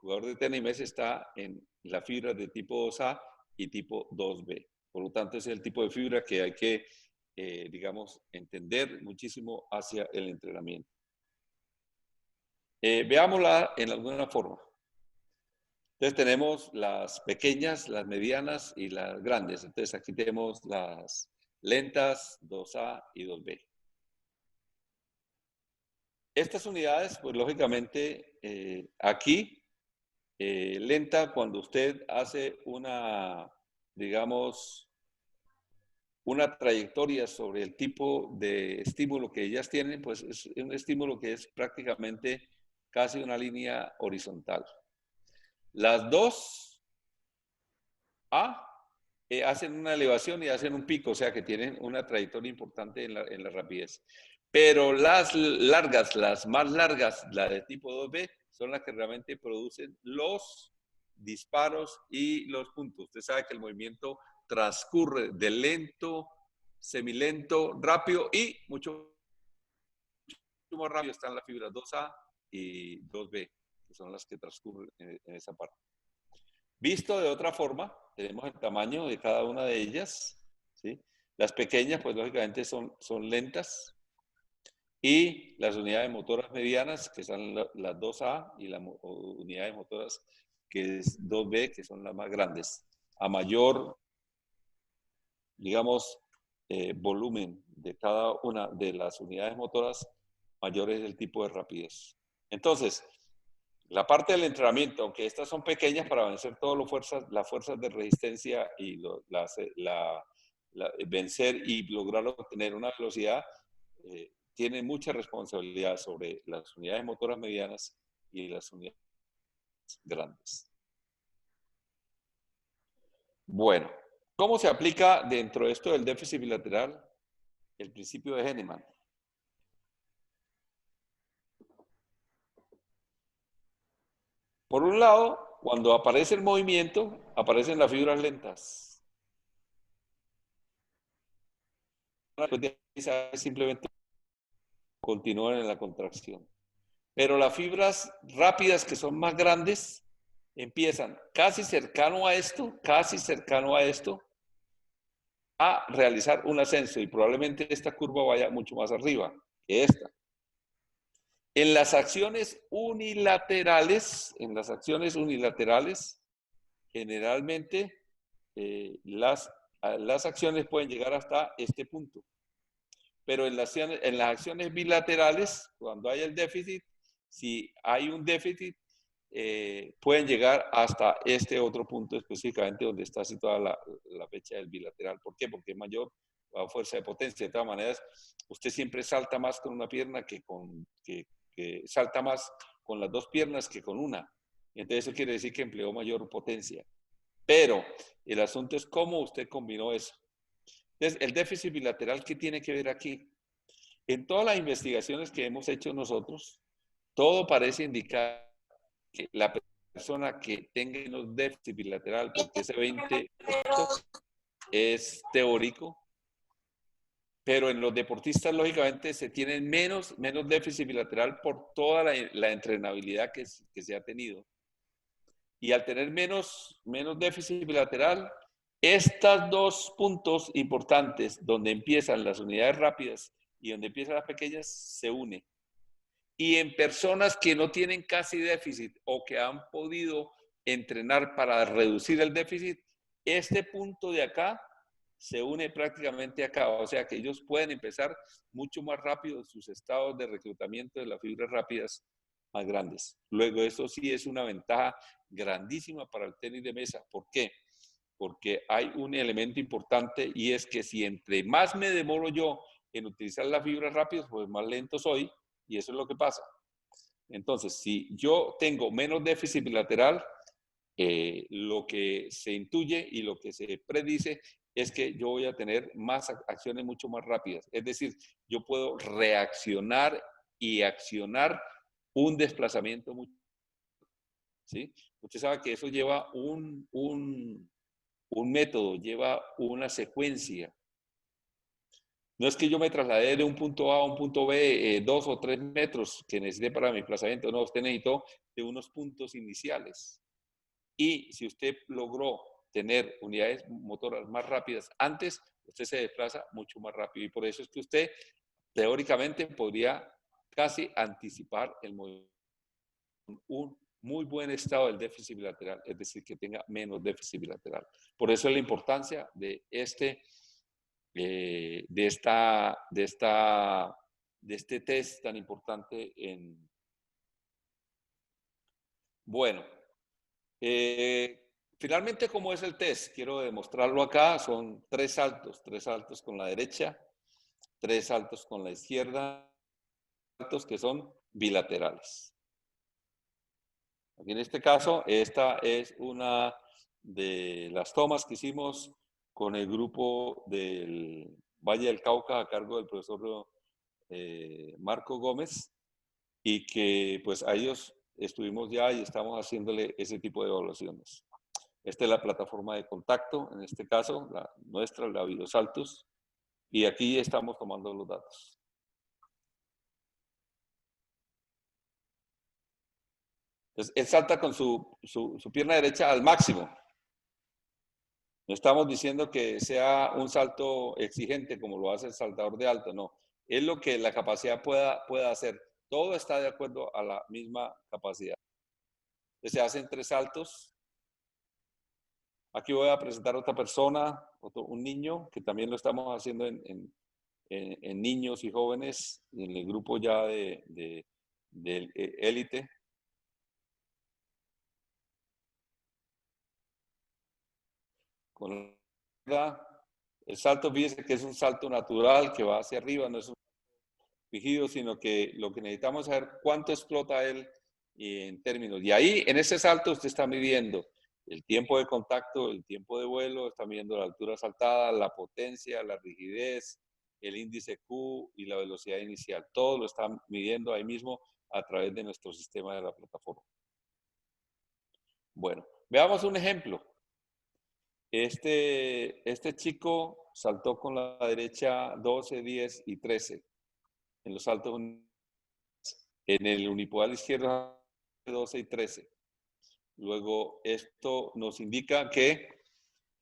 S1: jugador de tenis de mesa está en las fibras de tipo 2A y tipo 2B. Por lo tanto, ese es el tipo de fibra que hay que, digamos, entender muchísimo hacia el entrenamiento. Veámosla en alguna forma. Entonces tenemos las pequeñas, las medianas y las grandes. Entonces aquí tenemos las lentas, 2A y 2B. Estas unidades, pues lógicamente, aquí, lenta, cuando usted hace una, digamos, una trayectoria sobre el tipo de estímulo que ellas tienen, pues es un estímulo que es prácticamente casi una línea horizontal. Las 2A hacen una elevación y hacen un pico, o sea que tienen una trayectoria importante en la rapidez. Pero las largas, las más largas, la de tipo 2B, son las que realmente producen los disparos y los puntos. Usted sabe que el movimiento transcurre de lento, semilento, rápido y mucho más rápido. Están las fibras 2A y 2B, que son las que transcurren en esa parte. Visto de otra forma, tenemos el tamaño de cada una de ellas, ¿sí? Las pequeñas, pues lógicamente son lentas. Y las unidades motoras medianas, que son las 2A, y las unidades motoras que es 2B, que son las más grandes. A mayor, digamos, volumen de cada una de las unidades motoras, mayor es el tipo de rapidez. Entonces, la parte del entrenamiento, aunque estas son pequeñas para vencer todas las fuerzas de resistencia y vencer y lograr obtener una velocidad, tiene mucha responsabilidad sobre las unidades motoras medianas y las unidades grandes. Bueno, ¿cómo se aplica dentro de esto del déficit bilateral el principio de Henneman? Por un lado, cuando aparece el movimiento, aparecen las fibras lentas. Simplemente continúan en la contracción. Pero las fibras rápidas, que son más grandes, empiezan casi cercano a esto, a realizar un ascenso, y probablemente esta curva vaya mucho más arriba que esta. En las acciones unilaterales, generalmente las acciones pueden llegar hasta este punto. Pero en las acciones bilaterales, cuando hay el déficit, si hay un déficit, pueden llegar hasta este otro punto específicamente donde está situada la fecha del bilateral. ¿Por qué? Porque es mayor la fuerza de potencia. De todas maneras, usted siempre salta más con una pierna que salta más con las dos piernas que con una. Entonces eso quiere decir que empleó mayor potencia. Pero el asunto es cómo usted combinó eso. Entonces, el déficit bilateral, ¿qué tiene que ver aquí? En todas las investigaciones que hemos hecho nosotros, todo parece indicar que la persona que tenga menos déficit bilateral, porque ese 20% es teórico, pero en los deportistas, lógicamente, se tienen menos déficit bilateral por toda la entrenabilidad que se ha tenido. Y al tener menos déficit bilateral, estos dos puntos importantes, donde empiezan las unidades rápidas y donde empiezan las pequeñas, se unen. Y en personas que no tienen casi déficit o que han podido entrenar para reducir el déficit, este punto de acá se une prácticamente acá. O sea que ellos pueden empezar mucho más rápido sus estados de reclutamiento de las fibras rápidas más grandes. Luego, eso sí es una ventaja grandísima para el tenis de mesa. ¿Por qué? Porque hay un elemento importante, y es que si entre más me demoro yo en utilizar las fibras rápidas, pues más lento soy, y eso es lo que pasa. Entonces, si yo tengo menos déficit bilateral, lo que se intuye y lo que se predice es que yo voy a tener más acciones mucho más rápidas. Es decir, yo puedo reaccionar y accionar un desplazamiento mucho. ¿Sí? Usted sabe que eso lleva un método, lleva una secuencia. No es que yo me trasladé de un punto A a un punto B 2 o 3 metros que necesité para mi desplazamiento. No, usted necesitó de unos puntos iniciales. Y si usted logró tener unidades motoras más rápidas antes, usted se desplaza mucho más rápido. Y por eso es que usted teóricamente podría casi anticipar el movimiento. Un muy buen estado del déficit bilateral, es decir, que tenga menos déficit bilateral. Por eso es la importancia de este test tan importante Bueno, finalmente, ¿cómo es el test? Quiero demostrarlo acá. Son 3 saltos con la derecha, 3 saltos con la izquierda, saltos que son bilaterales. Aquí en este caso, esta es una de las tomas que hicimos con el grupo del Valle del Cauca a cargo del profesor Marco Gómez, y que pues a ellos estuvimos ya y estamos haciéndole ese tipo de evaluaciones. Esta es la plataforma de contacto, en este caso, la nuestra, la Videosaltos, y aquí estamos tomando los datos. Entonces, él salta con su pierna derecha al máximo. No estamos diciendo que sea un salto exigente como lo hace el saltador de alto, no. Es lo que la capacidad pueda hacer. Todo está de acuerdo a la misma capacidad. Entonces, se hacen 3 saltos. Aquí voy a presentar a otra persona, un niño, que también lo estamos haciendo en niños y jóvenes, en el grupo ya de élite. Con el salto, fíjense que es un salto natural que va hacia arriba, no es un fijido, sino que lo que necesitamos es saber cuánto explota él en términos. Y ahí, en ese salto, usted está midiendo el tiempo de contacto, el tiempo de vuelo, está midiendo la altura saltada, la potencia, la rigidez, el índice Q y la velocidad inicial. Todo lo está midiendo ahí mismo a través de nuestro sistema de la plataforma. Bueno, veamos un ejemplo. Este chico saltó con la derecha 12, 10 y 13 en los saltos. En el unipodal izquierdo 12 y 13. Luego esto nos indica que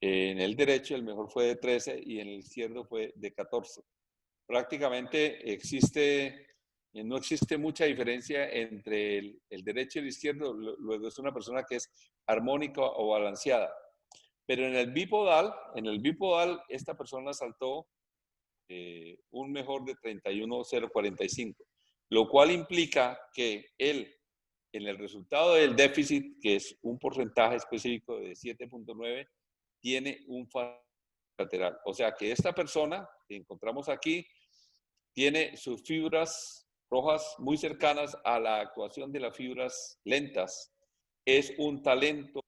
S1: en el derecho el mejor fue de 13 y en el izquierdo fue de 14. Prácticamente no existe mucha diferencia entre el derecho y el izquierdo. Luego es una persona que es armónica o balanceada. Pero en el bipodal esta persona saltó un mejor de 31,045, lo cual implica que él, en el resultado del déficit, que es un porcentaje específico de 7.9, tiene un fallo lateral. O sea que esta persona que encontramos aquí tiene sus fibras rojas muy cercanas a la actuación de las fibras lentas. Es un talento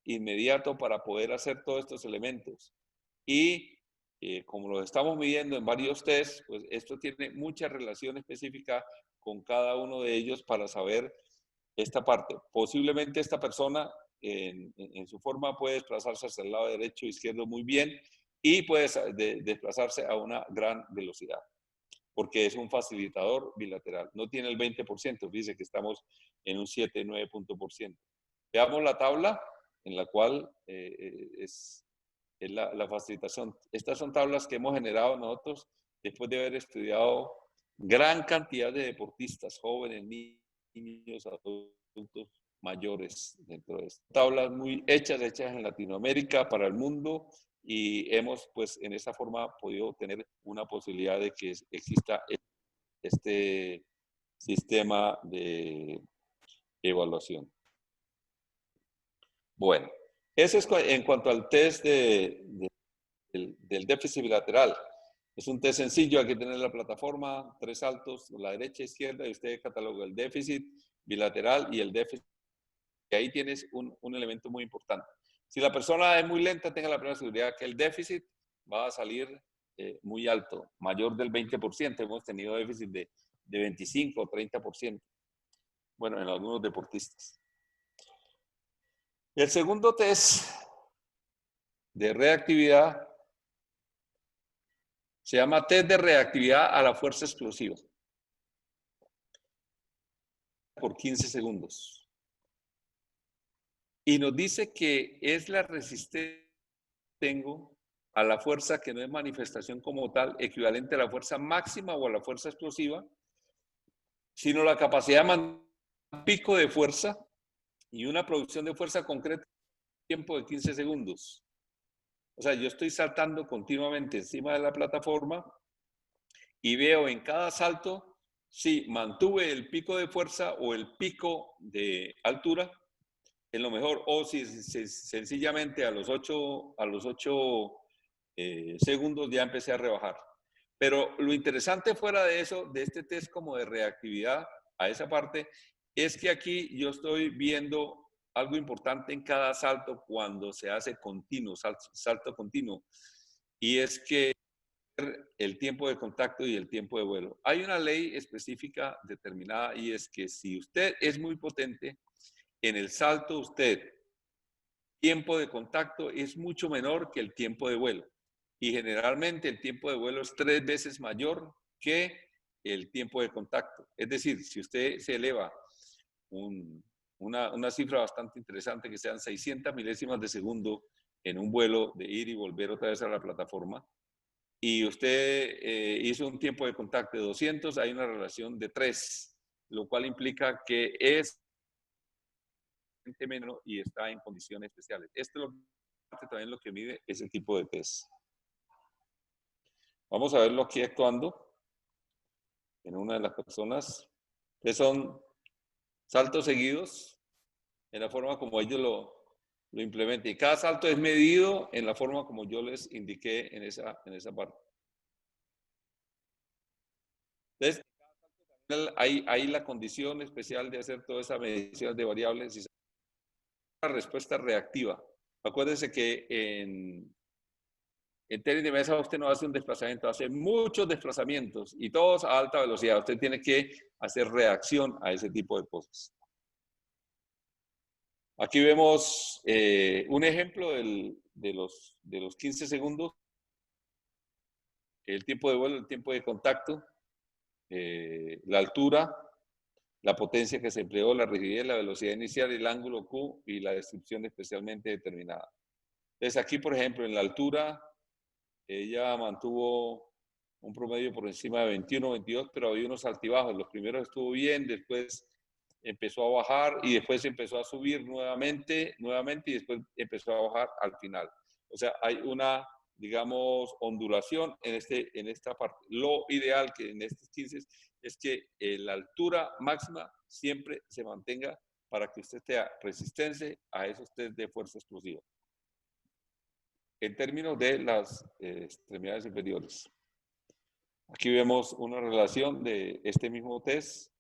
S1: inmediato para poder hacer todos estos elementos. Y como lo estamos midiendo en varios tests, pues esto tiene mucha relación específica con cada uno de ellos para saber esta parte. Posiblemente esta persona en su forma puede desplazarse hacia el lado derecho e izquierdo muy bien y puede desplazarse a una gran velocidad, porque es un facilitador bilateral. No tiene el 20%, dice que estamos en un 7-9%. Veamos la tabla en la cual es la facilitación. Estas son tablas que hemos generado nosotros después de haber estudiado gran cantidad de deportistas, jóvenes, niños, adultos, mayores dentro de esto. Tablas muy hechas en Latinoamérica para el mundo y hemos pues en esa forma podido tener una posibilidad de que exista este sistema de evaluación. Bueno, eso es en cuanto al test del déficit bilateral. Es un test sencillo, hay que tener la plataforma, 3 saltos, la derecha, izquierda, y usted cataloga el déficit bilateral y el déficit. Y ahí tienes un elemento muy importante. Si la persona es muy lenta, tenga la plena seguridad que el déficit va a salir muy alto, mayor del 20%. Hemos tenido déficit de 25 o 30%. Bueno, en algunos deportistas. El segundo test de reactividad se llama test de reactividad a la fuerza explosiva por 15 segundos. Y nos dice que es la resistencia que tengo a la fuerza que no es manifestación como tal, equivalente a la fuerza máxima o a la fuerza explosiva, sino la capacidad de mantener un pico de fuerza y una producción de fuerza concreta en tiempo de 15 segundos. O sea, yo estoy saltando continuamente encima de la plataforma y veo en cada salto si mantuve el pico de fuerza o el pico de altura en lo mejor, o si sencillamente a los 8 segundos ya empecé a rebajar. Pero lo interesante fuera de eso, de este test como de reactividad a esa parte, es que aquí yo estoy viendo algo importante en cada salto cuando se hace continuo, salto continuo, y es que el tiempo de contacto y el tiempo de vuelo. Hay una ley específica determinada y es que si usted es muy potente, en el salto tiempo de contacto es mucho menor que el tiempo de vuelo. Y generalmente el tiempo de vuelo es 3 veces mayor que el tiempo de contacto. Es decir, si usted se eleva un una cifra bastante interesante, que sean 600 milésimas de segundo en un vuelo de ir y volver otra vez a la plataforma, y usted hizo un tiempo de contacto de 200, hay una relación de 3, lo cual implica que es menos y está en condiciones especiales. Esto es también lo que mide ese tipo de test. Vamos a verlo aquí actuando en una de las personas, que son saltos seguidos en la forma como ellos lo implementan. Y cada salto es medido en la forma como yo les indiqué en esa parte. Entonces, hay la condición especial de hacer toda esa medición de variables y una respuesta reactiva. Acuérdense que en tenis de mesa usted no hace un desplazamiento, hace muchos desplazamientos y todos a alta velocidad. Usted tiene que hacer reacción a ese tipo de cosas. Aquí vemos un ejemplo de los 15 segundos. El tiempo de vuelo, el tiempo de contacto, la altura, la potencia que se empleó, la rigidez, la velocidad inicial, el ángulo Q y la descripción especialmente determinada. Entonces aquí, por ejemplo, en la altura, ella mantuvo un promedio por encima de 21, 22, pero había unos altibajos. Los primeros estuvo bien, después empezó a bajar y después empezó a subir nuevamente y después empezó a bajar al final. O sea, hay una, digamos, ondulación en esta parte. Lo ideal que en estos 15 es que la altura máxima siempre se mantenga para que usted tenga resistencia a esos test de fuerza explosiva. En términos de las extremidades inferiores. Aquí vemos una relación de este mismo test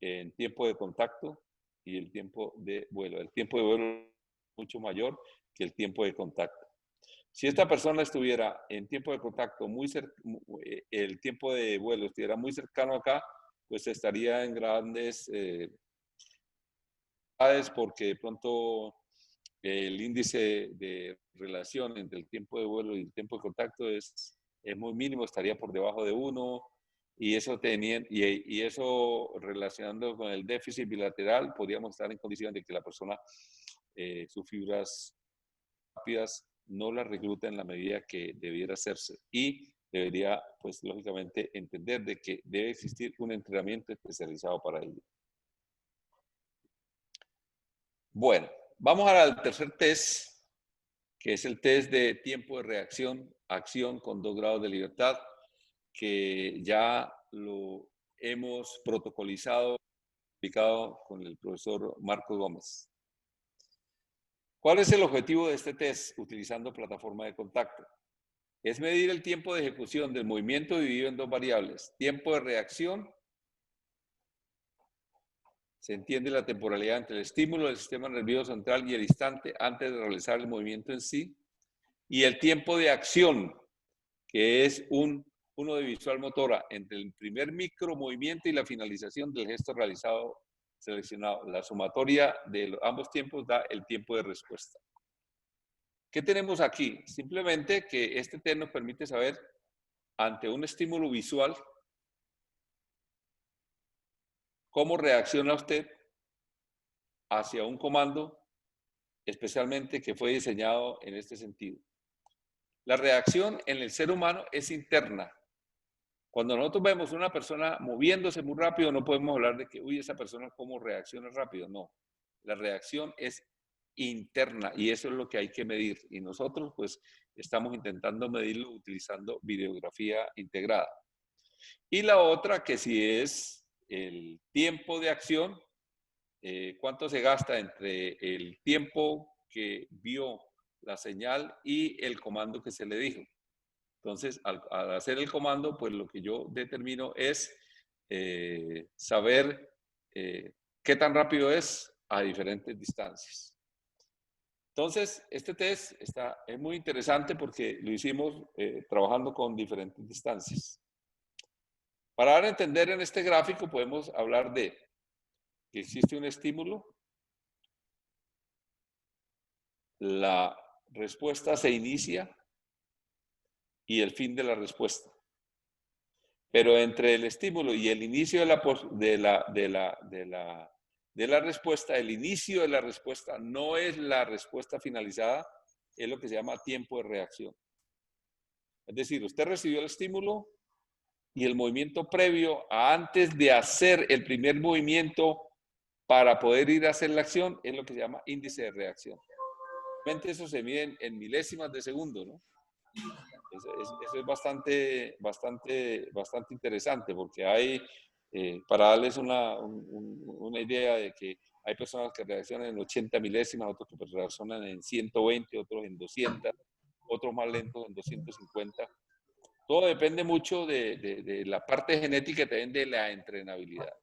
S1: en tiempo de contacto y el tiempo de vuelo. El tiempo de vuelo es mucho mayor que el tiempo de contacto. Si esta persona estuviera en tiempo de contacto el tiempo de vuelo estuviera muy cercano acá, pues estaría en grandes porque de pronto el índice de relación entre el tiempo de vuelo y el tiempo de contacto es muy mínimo, estaría por debajo de 1, y eso relacionando con el déficit bilateral, podríamos estar en condiciones de que la persona, sus fibras rápidas, no las recluta en la medida que debiera hacerse, y debería, pues, lógicamente, entender de que debe existir un entrenamiento especializado para ello. Bueno, vamos al tercer test, que es el test de tiempo de reacción, acción con 2 grados de libertad, que ya lo hemos protocolizado, explicado con el profesor Marco Gómez. ¿Cuál es el objetivo de este test utilizando plataforma de contacto? Es medir el tiempo de ejecución del movimiento dividido en 2 variables. Tiempo de reacción, se entiende la temporalidad entre el estímulo del sistema nervioso central y el instante antes de realizar el movimiento en sí. Y el tiempo de acción, que es uno de visual motora entre el primer micromovimiento y la finalización del gesto realizado seleccionado. La sumatoria de ambos tiempos da el tiempo de respuesta. ¿Qué tenemos aquí? Simplemente que este test nos permite saber, ante un estímulo visual, cómo reacciona usted hacia un comando, especialmente que fue diseñado en este sentido. La reacción en el ser humano es interna. Cuando nosotros vemos una persona moviéndose muy rápido, no podemos hablar de que, uy, esa persona cómo reacciona rápido. No, la reacción es interna y eso es lo que hay que medir. Y nosotros, pues, estamos intentando medirlo utilizando videografía integrada. Y la otra, que si es el tiempo de acción, cuánto se gasta entre el tiempo que vio la señal y el comando que se le dijo. Entonces, al hacer el comando, pues lo que yo determino es saber qué tan rápido es a diferentes distancias. Entonces, este test es muy interesante porque lo hicimos trabajando con diferentes distancias. Para dar a entender en este gráfico, podemos hablar de que existe un estímulo, la respuesta se inicia y el fin de la respuesta. Pero entre el estímulo y el inicio de la de la respuesta, el inicio de la respuesta, no es la respuesta finalizada, es lo que se llama tiempo de reacción. Es decir, usted recibió el estímulo y el movimiento previo a antes de hacer el primer movimiento para poder ir a hacer la acción es lo que se llama índice de reacción. Realmente eso se mide en milésimas de segundo, ¿no? Eso es bastante interesante porque hay, para darles una idea de que hay personas que reaccionan en 80 milésimas, otros que reaccionan en 120, otros en 200, otros más lentos en 250. Todo depende mucho de la parte genética también de la entrenabilidad.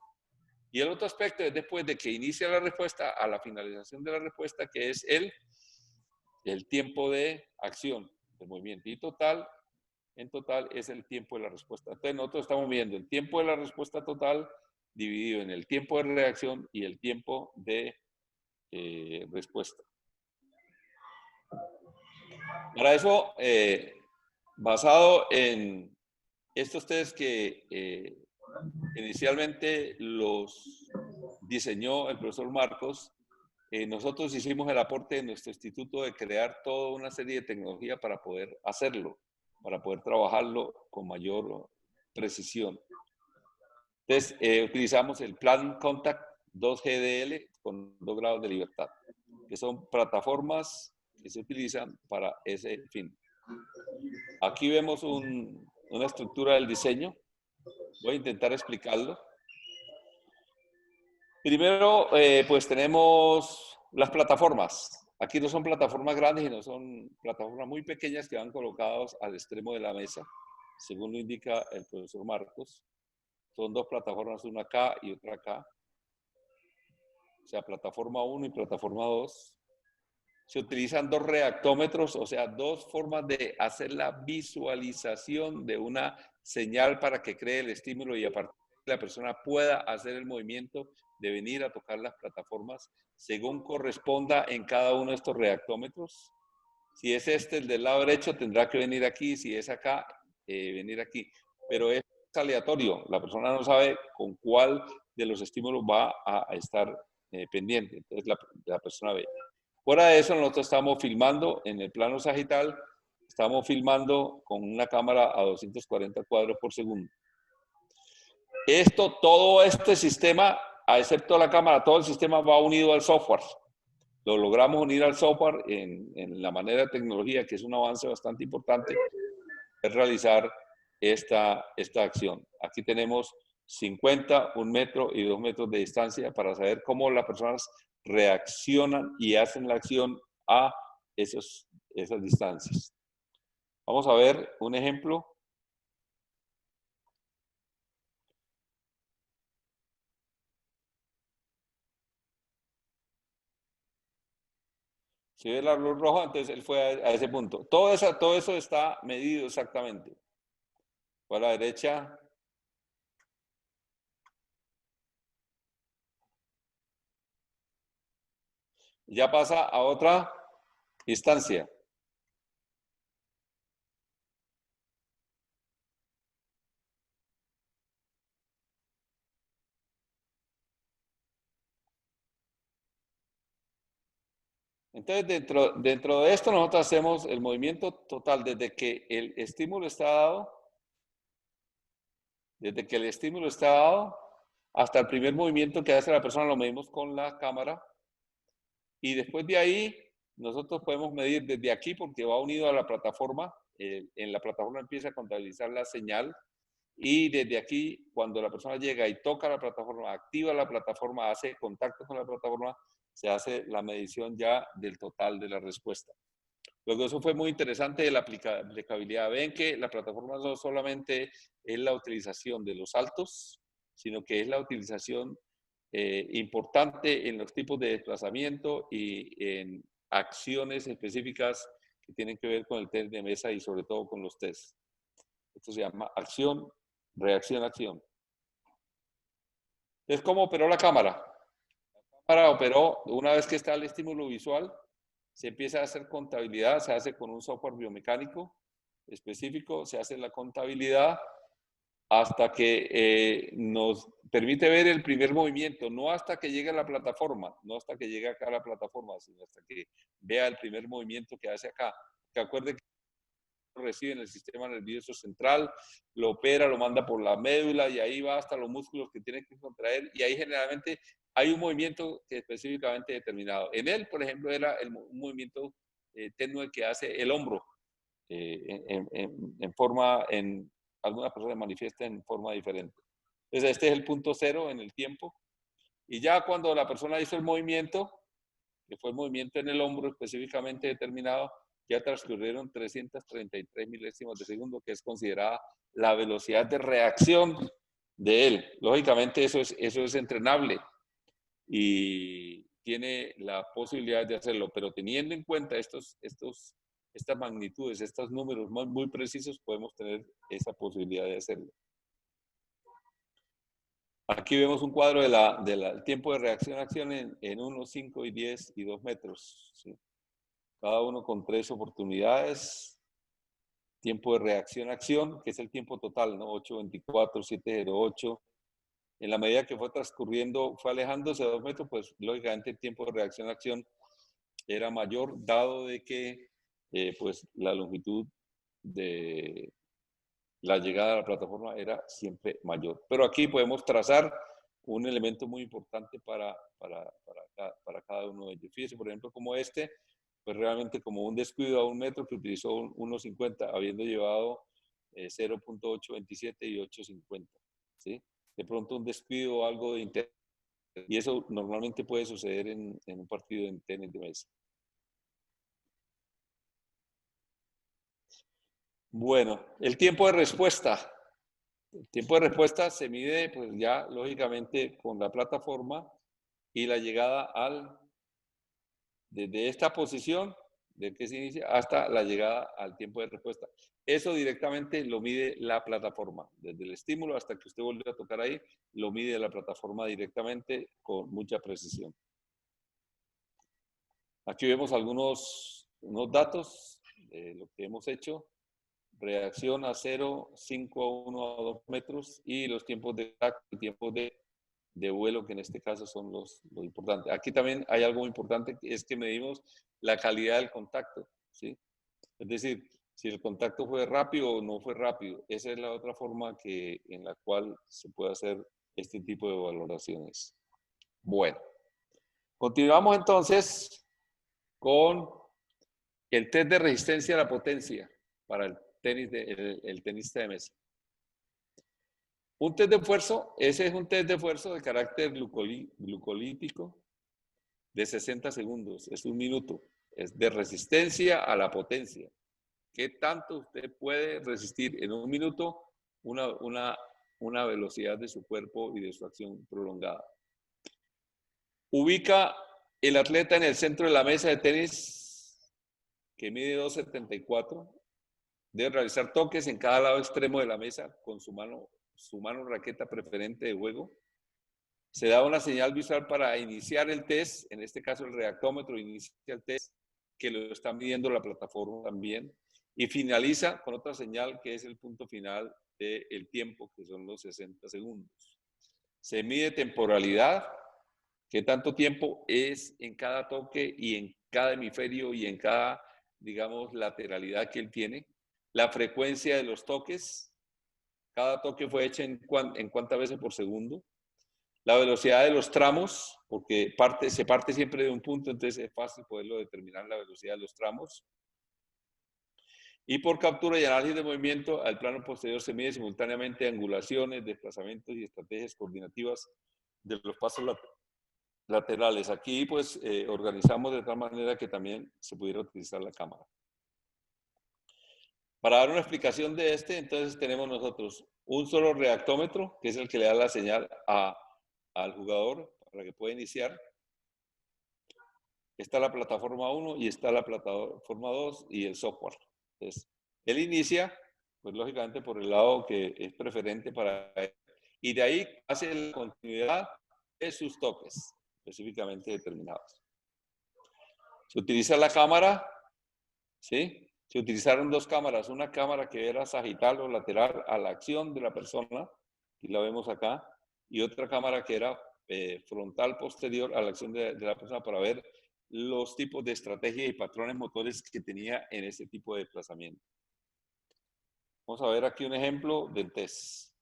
S1: Y el otro aspecto es después de que inicia la respuesta a la finalización de la respuesta, que es el tiempo de acción, el movimiento. Y en total es el tiempo de la respuesta. Entonces nosotros estamos viendo el tiempo de la respuesta total dividido en el tiempo de reacción y el tiempo de respuesta. Para eso, basado en estos test que inicialmente los diseñó el profesor Marcos, nosotros hicimos el aporte de nuestro instituto de crear toda una serie de tecnología para poder hacerlo, para poder trabajarlo con mayor precisión. Entonces, utilizamos el Plan Contact 2GDL con 2 grados de libertad, que son plataformas que se utilizan para ese fin. Aquí vemos una estructura del diseño. Voy a intentar explicarlo. Primero, pues tenemos las plataformas. Aquí no son plataformas grandes, sino son plataformas muy pequeñas que van colocadas al extremo de la mesa, según lo indica el profesor Marcos. Son 2 plataformas, una acá y otra acá. O sea, plataforma 1 y plataforma 2. Se utilizan 2 reactómetros, o sea, 2 formas de hacer la visualización de una señal para que cree el estímulo y a partir de que la persona pueda hacer el movimiento de venir a tocar las plataformas según corresponda en cada uno de estos reactómetros. Si es este, el del lado derecho, tendrá que venir aquí. Si es acá, venir aquí. Pero es aleatorio. La persona no sabe con cuál de los estímulos va a estar pendiente. Entonces la persona ve. Fuera de eso, nosotros estamos filmando en el plano sagital, estamos filmando con una cámara a 240 cuadros por segundo. Todo este sistema, excepto la cámara, todo el sistema va unido al software. Lo logramos unir al software en la manera de tecnología, que es un avance bastante importante, es realizar esta acción. Aquí tenemos 50, 1 metro y 2 metros de distancia para saber cómo las personas reaccionan y hacen la acción a esas distancias. Vamos a ver un ejemplo. Si ve la luz roja, entonces él fue a ese punto. Todo eso está medido exactamente. Fue a la derecha. Ya pasa a otra instancia. Entonces, dentro de esto nosotros hacemos el movimiento total desde que el estímulo está dado, hasta el primer movimiento que hace la persona, lo medimos con la cámara. Y después de ahí, nosotros podemos medir desde aquí, porque va unido a la plataforma. En la plataforma empieza a contabilizar la señal. Y desde aquí, cuando la persona llega y toca la plataforma, activa la plataforma, hace contacto con la plataforma, se hace la medición ya del total de la respuesta. Luego, eso fue muy interesante de la aplicabilidad. Ven que la plataforma no solamente es la utilización de los saltos, sino que es la utilización importante en los tipos de desplazamiento y en acciones específicas que tienen que ver con el test de mesa y sobre todo con los tests. Esto se llama acción, reacción, acción. Entonces, ¿cómo operó la cámara? La cámara operó, una vez que está el estímulo visual, se empieza a hacer contabilidad, se hace con un software biomecánico específico, se hace la contabilidad hasta que nos permite ver el primer movimiento, no hasta que llegue a la plataforma, no hasta que llegue acá a la plataforma, sino hasta que vea el primer movimiento que hace acá. Que acuerde que recibe en el sistema nervioso central, lo opera, lo manda por la médula y ahí va hasta los músculos que tiene que contraer y ahí generalmente hay un movimiento que es específicamente determinado. En él, por ejemplo, era un movimiento tenue que hace el hombro en forma, en algunas personas manifiestan en forma diferente. Entonces, este es el punto cero en el tiempo. Y ya cuando la persona hizo el movimiento, que fue el movimiento en el hombro específicamente determinado, ya transcurrieron 333 milésimas de segundo, que es considerada la velocidad de reacción de él. Lógicamente eso es entrenable y tiene la posibilidad de hacerlo, pero teniendo en cuenta estas magnitudes, estos números muy precisos, podemos tener esa posibilidad de hacerlo. Aquí vemos un cuadro del tiempo de reacción-acción en 1, 5 y 10 y 2 metros. ¿Sí? Cada uno con 3 oportunidades. Tiempo de reacción-acción, que es el tiempo total, ¿no? 8:24, 7:08. En la medida que fue transcurriendo, fue alejándose a 2 metros, pues lógicamente el tiempo de reacción-acción era mayor, dado de que pues la longitud de la llegada a la plataforma era siempre mayor. Pero aquí podemos trazar un elemento muy importante para cada uno de ellos. Fíjense, por ejemplo, como este, pues realmente como un descuido a 1 metro que utilizó 1.50, habiendo llevado 0.827 y 8.50. ¿Sí? De pronto un descuido o algo de interés. Y eso normalmente puede suceder en un partido de tenis de mesa. Bueno, el tiempo de respuesta. El tiempo de respuesta se mide, pues ya lógicamente con la plataforma y la llegada desde esta posición, de que se inicia, hasta la llegada al tiempo de respuesta. Eso directamente lo mide la plataforma. Desde el estímulo hasta que usted vuelve a tocar ahí, lo mide la plataforma directamente con mucha precisión. Aquí vemos unos datos de lo que hemos hecho. Reacción a 0, 5 a 1 a 2 metros y los tiempos de tacto y tiempos de vuelo, que en este caso son los importantes. Aquí también hay algo muy importante, que es que medimos la calidad del contacto, ¿sí? Es decir, si el contacto fue rápido o no fue rápido. Esa es la otra forma en la cual se puede hacer este tipo de valoraciones. Bueno, continuamos entonces con el test de resistencia a la potencia para el tenista de mesa. Un test de esfuerzo, ese es un test de esfuerzo de carácter glucolítico de 60 segundos, es 1 minuto, es de resistencia a la potencia. ¿Qué tanto usted puede resistir en 1 minuto una velocidad de su cuerpo y de su acción prolongada? Ubica el atleta en el centro de la mesa de tenis que mide 2.74. Debe realizar toques en cada lado extremo de la mesa con su mano raqueta preferente de juego. Se da una señal visual para iniciar el test, en este caso el reactómetro inicia el test, que lo está midiendo la plataforma también, y finaliza con otra señal que es el punto final del tiempo, que son los 60 segundos. Se mide temporalidad, qué tanto tiempo es en cada toque y en cada hemisferio y en cada, digamos, lateralidad que él tiene. La frecuencia de los toques, cada toque fue hecho en cuántas veces por segundo. La velocidad de los tramos, porque se parte siempre de un punto, entonces es fácil poderlo determinar la velocidad de los tramos. Y por captura y análisis de movimiento, al plano posterior se mide simultáneamente angulaciones, desplazamientos y estrategias coordinativas de los pasos laterales. Aquí pues organizamos de tal manera que también se pudiera utilizar la cámara. Para dar una explicación de entonces tenemos nosotros un solo reactómetro, que es el que le da la señal al jugador para que pueda iniciar. Está la plataforma 1 y está la plataforma 2 y el software. Entonces, él inicia, pues lógicamente por el lado que es preferente para él. Y de ahí hace la continuidad de sus toques, específicamente determinados. Se utiliza la cámara, ¿sí? Se utilizaron dos cámaras, una cámara que era sagital o lateral a la acción de la persona, y la vemos acá, y otra cámara que era frontal posterior a la acción de la persona para ver los tipos de estrategias y patrones motores que tenía en ese tipo de desplazamiento. Vamos a ver aquí un ejemplo del test.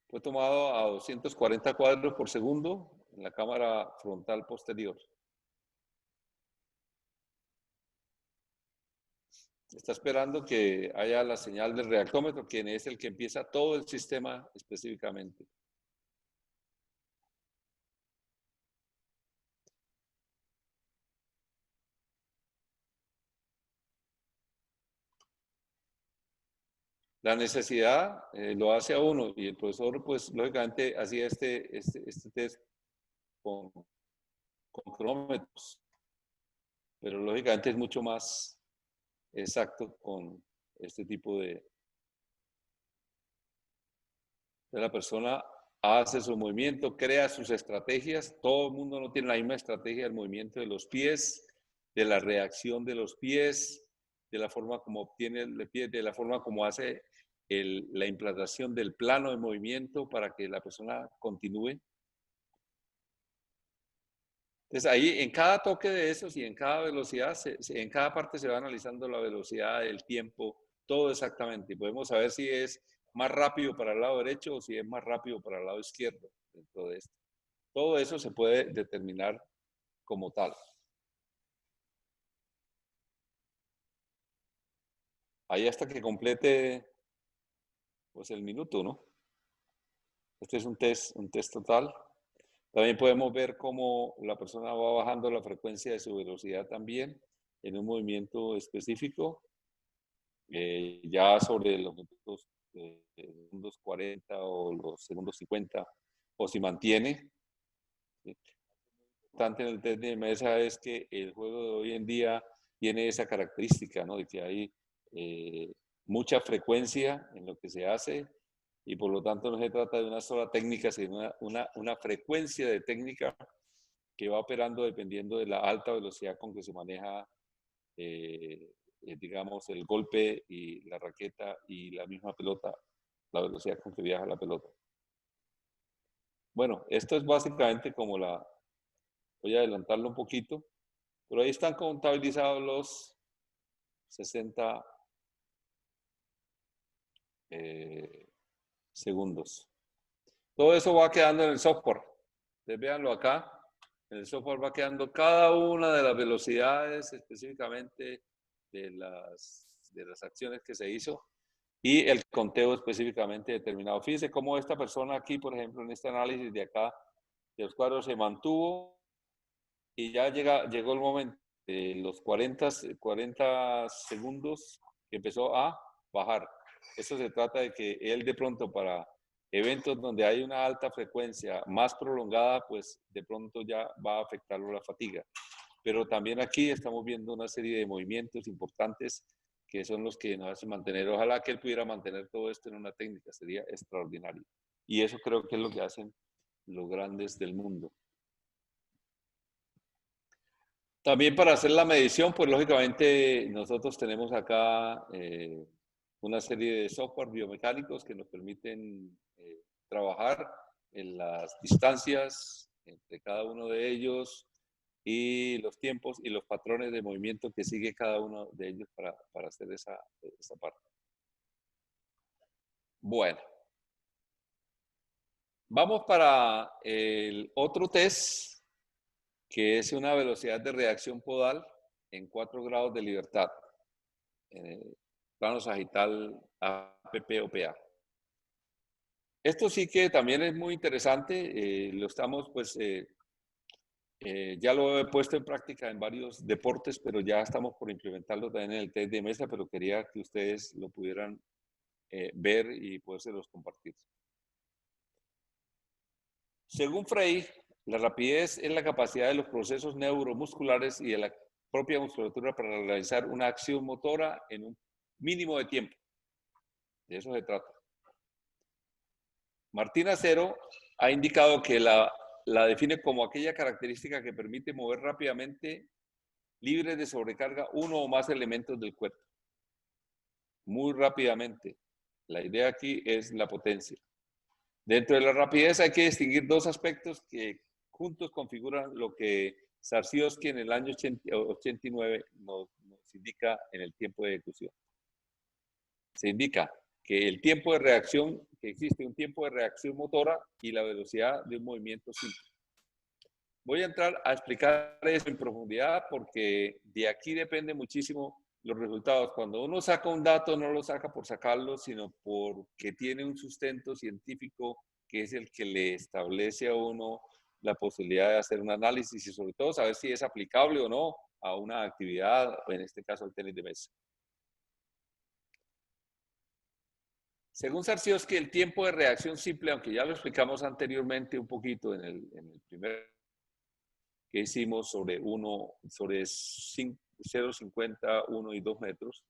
S1: Fue tomado a 240 cuadros por segundo en la cámara frontal posterior. Está esperando que haya la señal del reactómetro, quien es el que empieza todo el sistema específicamente. La necesidad lo hace a uno, y el profesor, pues, lógicamente, hacía este test con cronómetros, pero lógicamente es mucho más exacto con este tipo de la persona hace su movimiento, crea sus estrategias. Todo el mundo no tiene la misma estrategia del movimiento de los pies, de la reacción de los pies, de la forma como obtiene el pie, de la forma como hace la implantación del plano de movimiento para que la persona continúe. Entonces ahí en cada toque de esos y en cada velocidad, en cada parte se va analizando la velocidad, el tiempo, todo exactamente. Y podemos saber si es más rápido para el lado derecho o si es más rápido para el lado izquierdo dentro de esto. Todo eso se puede determinar como tal. Ahí hasta que complete pues el minuto, ¿no? Este es un test total. También podemos ver cómo la persona va bajando la frecuencia de su velocidad también en un movimiento específico. Ya sobre los minutos segundos 40 o los segundos 50, o si mantiene. Lo importante en el test de mesa es que el juego de hoy en día tiene esa característica, ¿no? De que hay mucha frecuencia en lo que se hace, y por lo tanto no se trata de una sola técnica, sino una frecuencia de técnica que va operando dependiendo de la alta velocidad con que se maneja digamos, el golpe y la raqueta y la misma pelota, la velocidad con que viaja la pelota. Bueno, esto es básicamente como voy a adelantarlo un poquito, pero ahí están contabilizados los 60 segundos. Todo eso va quedando en el software. Ustedes véanlo acá. En el software va quedando cada una de las velocidades específicamente de las acciones que se hizo y el conteo específicamente determinado. Fíjense cómo esta persona aquí, por ejemplo, en este análisis de acá, de los cuadros se mantuvo y ya llegó el momento de los 40 segundos que empezó a bajar. Eso se trata de que él de pronto para eventos donde hay una alta frecuencia más prolongada, pues de pronto ya va a afectarlo la fatiga. Pero también aquí estamos viendo una serie de movimientos importantes que son los que nos hacen mantener. Ojalá que él pudiera mantener todo esto en una técnica, sería extraordinario. Y eso creo que es lo que hacen los grandes del mundo. También para hacer la medición, pues lógicamente nosotros tenemos acá una serie de software biomecánicos que nos permiten trabajar en las distancias entre cada uno de ellos y los tiempos y los patrones de movimiento que sigue cada uno de ellos para hacer esa parte. Bueno, vamos para el otro test, que es una velocidad de reacción podal en 4 grados de libertad, plano sagital APP o PA. Esto sí que también es muy interesante, lo estamos pues, ya lo he puesto en práctica en varios deportes, pero ya estamos por implementarlo también en el test de mesa, pero quería que ustedes lo pudieran ver y podérselos compartir. Según Frey, la rapidez es la capacidad de los procesos neuromusculares y de la propia musculatura para realizar una acción motora en un mínimo de tiempo. De eso se trata. Martín Acero ha indicado que la la define como aquella característica que permite mover rápidamente, libre de sobrecarga, uno o más elementos del cuerpo. Muy rápidamente. La idea aquí es la potencia. Dentro de la rapidez hay que distinguir dos aspectos que juntos configuran lo que Sarsiowski en el año 89 nos indica en el tiempo de ejecución. Se indica que el tiempo de reacción, que existe un tiempo de reacción motora y la velocidad de un movimiento simple. Voy a entrar a explicar eso en profundidad porque de aquí depende muchísimo los resultados. Cuando uno saca un dato, no lo saca por sacarlo, sino porque tiene un sustento científico que es el que le establece a uno la posibilidad de hacer un análisis y sobre todo saber si es aplicable o no a una actividad, o en este caso al tenis de mesa. Según Sarsiowski, el tiempo de reacción simple, aunque ya lo explicamos anteriormente un poquito en el primer que hicimos sobre 0,50, 1 y 2 metros,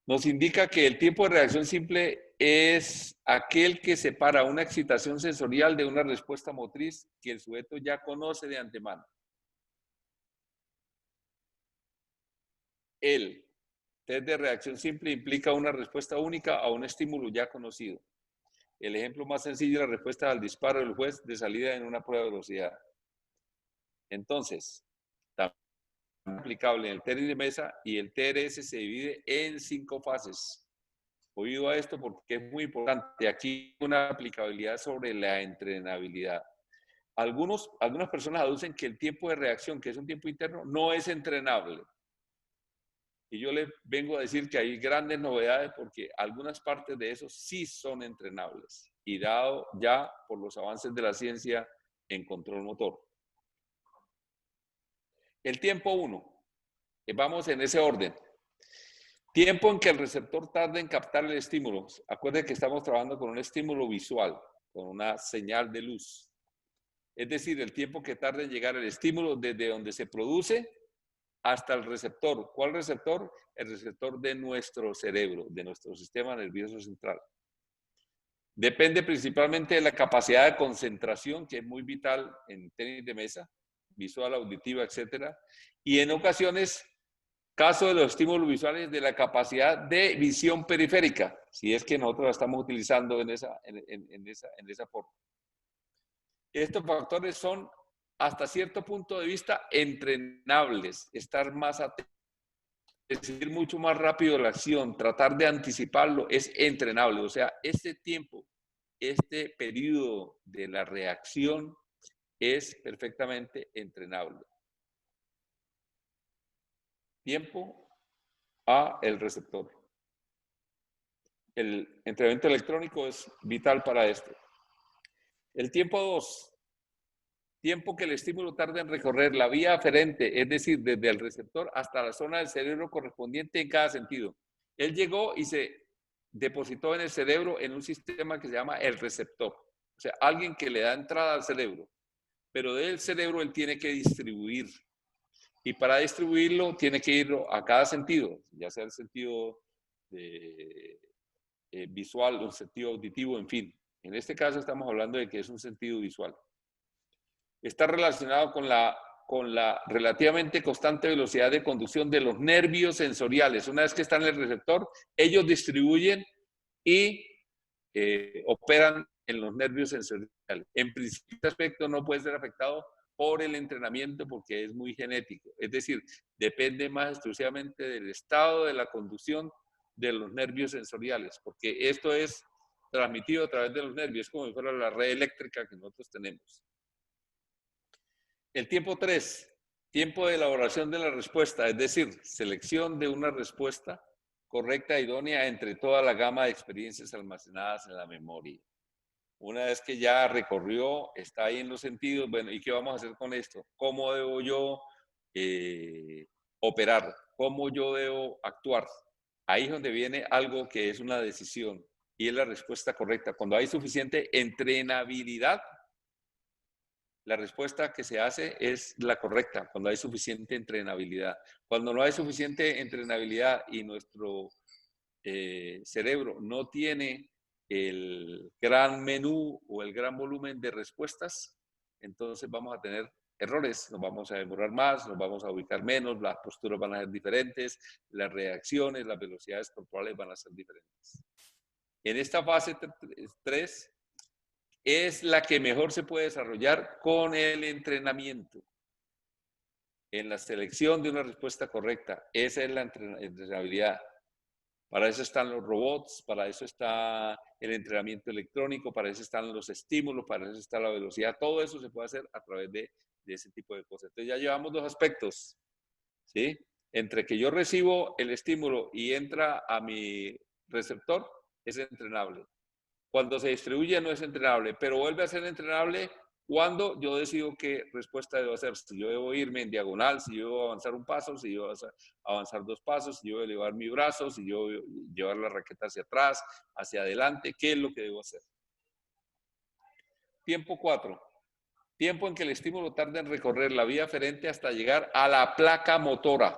S1: nos indica que el tiempo de reacción simple es aquel que separa una excitación sensorial de una respuesta motriz que el sujeto ya conoce de antemano. El test de reacción simple implica una respuesta única a un estímulo ya conocido. El ejemplo más sencillo es la respuesta al disparo del juez de salida en una prueba de velocidad. Entonces, también es aplicable en el tenis de mesa y el TRS se divide en 5 fases. Oído a esto porque es muy importante. Aquí hay una aplicabilidad sobre la entrenabilidad. Algunas personas aducen que el tiempo de reacción, que es un tiempo interno, no es entrenable. Y yo les vengo a decir que hay grandes novedades porque algunas partes de eso sí son entrenables y dado ya por los avances de la ciencia en control motor. El tiempo 1, vamos en ese orden. Tiempo en que el receptor tarda en captar el estímulo. Acuérdense que estamos trabajando con un estímulo visual, con una señal de luz. Es decir, el tiempo que tarda en llegar el estímulo desde donde se produce hasta el receptor. ¿Cuál receptor? El receptor de nuestro cerebro, de nuestro sistema nervioso central. Depende principalmente de la capacidad de concentración, que es muy vital en tenis de mesa, visual, auditiva, etc. Y en ocasiones, caso de los estímulos visuales, de la capacidad de visión periférica, si es que nosotros la estamos utilizando en esa forma. Estos factores son, hasta cierto punto de vista, entrenables, estar más atentos, decidir mucho más rápido la acción, tratar de anticiparlo, es entrenable. O sea, este tiempo, este periodo de la reacción es perfectamente entrenable. Tiempo a el receptor. El entrenamiento electrónico es vital para esto. El tiempo 2. Tiempo que el estímulo tarda en recorrer la vía aferente, es decir, desde el receptor hasta la zona del cerebro correspondiente en cada sentido. Él llegó y se depositó en el cerebro en un sistema que se llama el receptor. O sea, alguien que le da entrada al cerebro. Pero del cerebro él tiene que distribuir. Y para distribuirlo tiene que ir a cada sentido, ya sea el sentido visual, un sentido auditivo, en fin. En este caso estamos hablando de que es un sentido visual. Está relacionado con la relativamente constante velocidad de conducción de los nervios sensoriales. Una vez que están en el receptor, ellos distribuyen y operan en los nervios sensoriales. En principio, este aspecto no puede ser afectado por el entrenamiento porque es muy genético. Es decir, depende más exclusivamente del estado de la conducción de los nervios sensoriales, porque esto es transmitido a través de los nervios, como si fuera la red eléctrica que nosotros tenemos. El tiempo 3, tiempo de elaboración de la respuesta, es decir, selección de una respuesta correcta e idónea entre toda la gama de experiencias almacenadas en la memoria. Una vez que ya recorrió, está ahí en los sentidos, bueno, ¿y qué vamos a hacer con esto? ¿Cómo debo yo operar? ¿Cómo yo debo actuar? Ahí es donde viene algo que es una decisión y es la respuesta correcta. Cuando hay suficiente entrenabilidad, la respuesta que se hace es la correcta, cuando hay suficiente entrenabilidad. Cuando no hay suficiente entrenabilidad y nuestro cerebro no tiene el gran menú o el gran volumen de respuestas, entonces vamos a tener errores, nos vamos a demorar más, nos vamos a ubicar menos, las posturas van a ser diferentes, las reacciones, las velocidades corporales van a ser diferentes. En esta fase 3 es la que mejor se puede desarrollar con el entrenamiento. En la selección de una respuesta correcta, esa es la entrenabilidad. Para eso están los robots, para eso está el entrenamiento electrónico, para eso están los estímulos, para eso está la velocidad. Todo eso se puede hacer a través de ese tipo de cosas. Entonces ya llevamos dos aspectos, ¿sí? Entre que yo recibo el estímulo y entra a mi receptor, es entrenable. Cuando se distribuye no es entrenable, pero vuelve a ser entrenable cuando yo decido qué respuesta debo hacer. Si yo debo irme en diagonal, si yo debo avanzar un paso, si yo debo avanzar dos pasos, si yo debo elevar mi brazo, si yo debo llevar la raqueta hacia atrás, hacia adelante, ¿qué es lo que debo hacer? Tiempo 4. Tiempo en que el estímulo tarda en recorrer la vía aferente hasta llegar a la placa motora.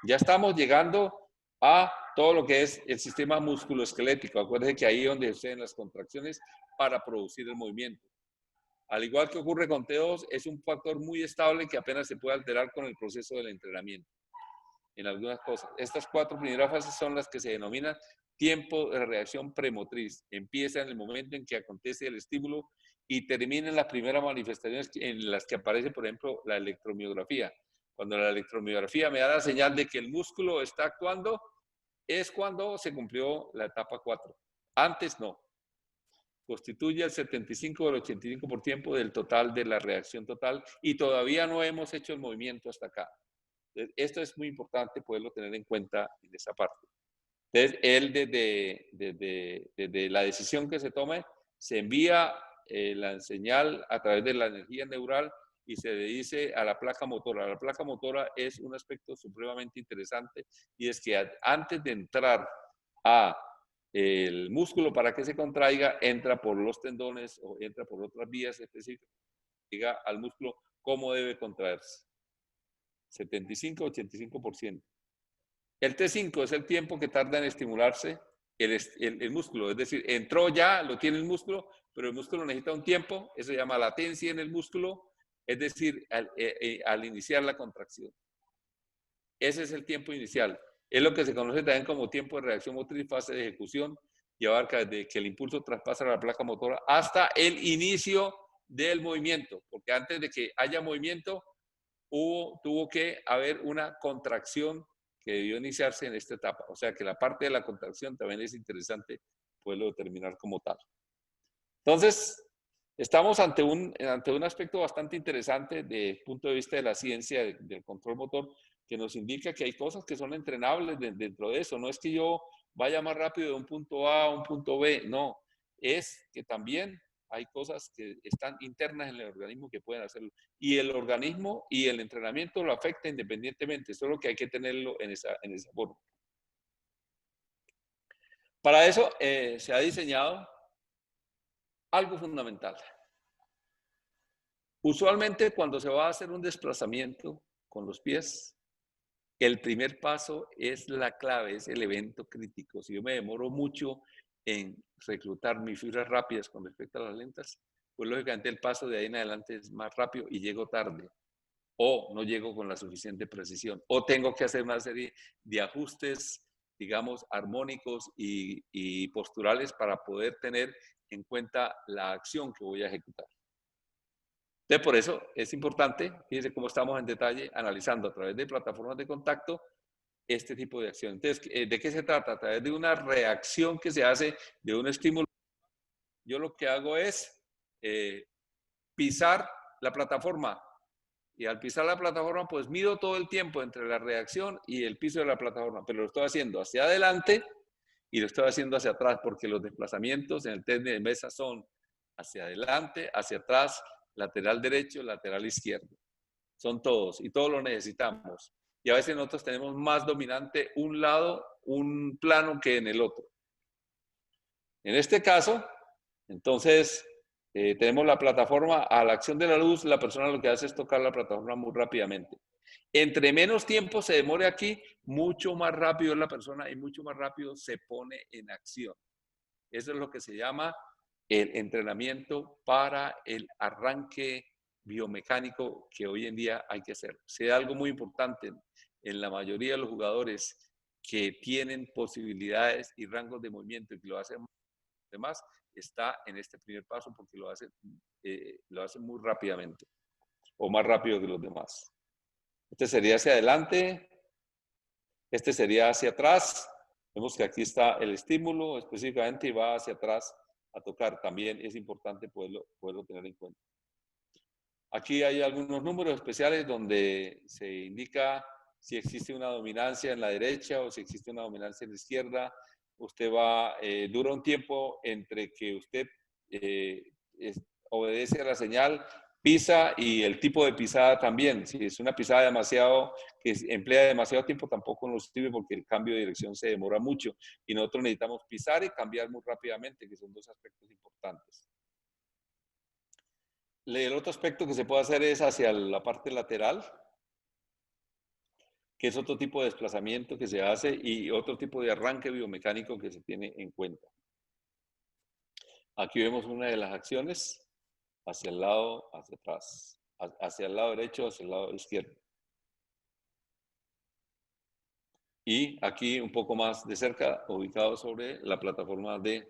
S1: Ya estamos llegando a todo lo que es el sistema musculoesquelético. Acuérdense que ahí es donde suceden las contracciones para producir el movimiento. Al igual que ocurre con T2, es un factor muy estable que apenas se puede alterar con el proceso del entrenamiento. En algunas cosas. Estas 4 primeras fases son las que se denominan tiempo de reacción premotriz. Empieza en el momento en que acontece el estímulo y termina en las primeras manifestaciones en las que aparece, por ejemplo, la electromiografía. Cuando la electromiografía me da la señal de que el músculo está actuando, es cuando se cumplió la etapa 4. Antes no. Constituye el 75 o el 85% del total de la reacción total y todavía no hemos hecho el movimiento hasta acá. Esto es muy importante poderlo tener en cuenta en esa parte. Entonces, él desde la decisión que se tome, se envía la señal a través de la energía neural y se le dice a la placa motora. La placa motora es un aspecto supremamente interesante y es que antes de entrar a el músculo para que se contraiga, entra por los tendones o entra por otras vías específicas, llega al músculo cómo debe contraerse. 75-85%. El T5 es el tiempo que tarda en estimularse el músculo, es decir, entró ya, lo tiene el músculo, pero el músculo necesita un tiempo, eso se llama latencia en el músculo, es decir, al iniciar la contracción. Ese es el tiempo inicial. Es lo que se conoce también como tiempo de reacción motriz, fase de ejecución, y abarca desde que el impulso traspasa la placa motora hasta el inicio del movimiento, porque antes de que haya movimiento, tuvo que haber una contracción que debió iniciarse en esta etapa. O sea que la parte de la contracción también es interesante poderlo determinar como tal. Entonces, estamos ante un aspecto bastante interesante desde el punto de vista de la ciencia del control motor, que nos indica que hay cosas que son entrenables dentro de eso. No es que yo vaya más rápido de un punto A a un punto B, no. Es que también hay cosas que están internas en el organismo que pueden hacerlo. Y el organismo y el entrenamiento lo afecta independientemente, solo que hay que tenerlo en esa forma. Para eso se ha diseñado algo fundamental. Usualmente cuando se va a hacer un desplazamiento con los pies, el primer paso es la clave, es el evento crítico. Si yo me demoro mucho en reclutar mis fibras rápidas con respecto a las lentas, pues lógicamente el paso de ahí en adelante es más rápido y llego tarde. O no llego con la suficiente precisión. O tengo que hacer una serie de ajustes, digamos, armónicos y posturales para poder tener en cuenta la acción que voy a ejecutar. Entonces, por eso es importante, fíjense cómo estamos en detalle analizando a través de plataformas de contacto este tipo de acción. Entonces, ¿de qué se trata? A través de una reacción que se hace de un estímulo. Yo lo que hago es pisar la plataforma. Y al pisar la plataforma, pues mido todo el tiempo entre la reacción y el piso de la plataforma. Pero lo estoy haciendo hacia adelante y lo estoy haciendo hacia atrás, porque los desplazamientos en el tenis de mesa son hacia adelante, hacia atrás, lateral derecho, lateral izquierdo. Son todos y todos lo necesitamos. Y a veces nosotros tenemos más dominante un lado, un plano que en el otro. En este caso, entonces, tenemos la plataforma a la acción de la luz, la persona lo que hace es tocar la plataforma muy rápidamente. Entre menos tiempo se demore aquí, mucho más rápido es la persona y mucho más rápido se pone en acción. Eso es lo que se llama el entrenamiento para el arranque biomecánico que hoy en día hay que hacer. Sea algo muy importante en la mayoría de los jugadores que tienen posibilidades y rangos de movimiento y que lo hacen demás, está en este primer paso porque lo hacen muy rápidamente o más rápido que los demás. Este sería hacia adelante, este sería hacia atrás. Vemos que aquí está el estímulo específicamente y va hacia atrás a tocar. También es importante poderlo tener en cuenta. Aquí hay algunos números especiales donde se indica si existe una dominancia en la derecha o si existe una dominancia en la izquierda. Usted dura un tiempo entre que usted obedece a la señal, pisa y el tipo de pisada también. Si es una pisada que emplea demasiado tiempo, tampoco nos sirve porque el cambio de dirección se demora mucho y nosotros necesitamos pisar y cambiar muy rápidamente, que son dos aspectos importantes. El otro aspecto que se puede hacer es hacia la parte lateral, que es otro tipo de desplazamiento que se hace y otro tipo de arranque biomecánico que se tiene en cuenta. Aquí vemos una de las acciones, hacia el lado, hacia atrás, hacia el lado derecho, hacia el lado izquierdo. Y aquí un poco más de cerca, ubicado sobre la plataforma de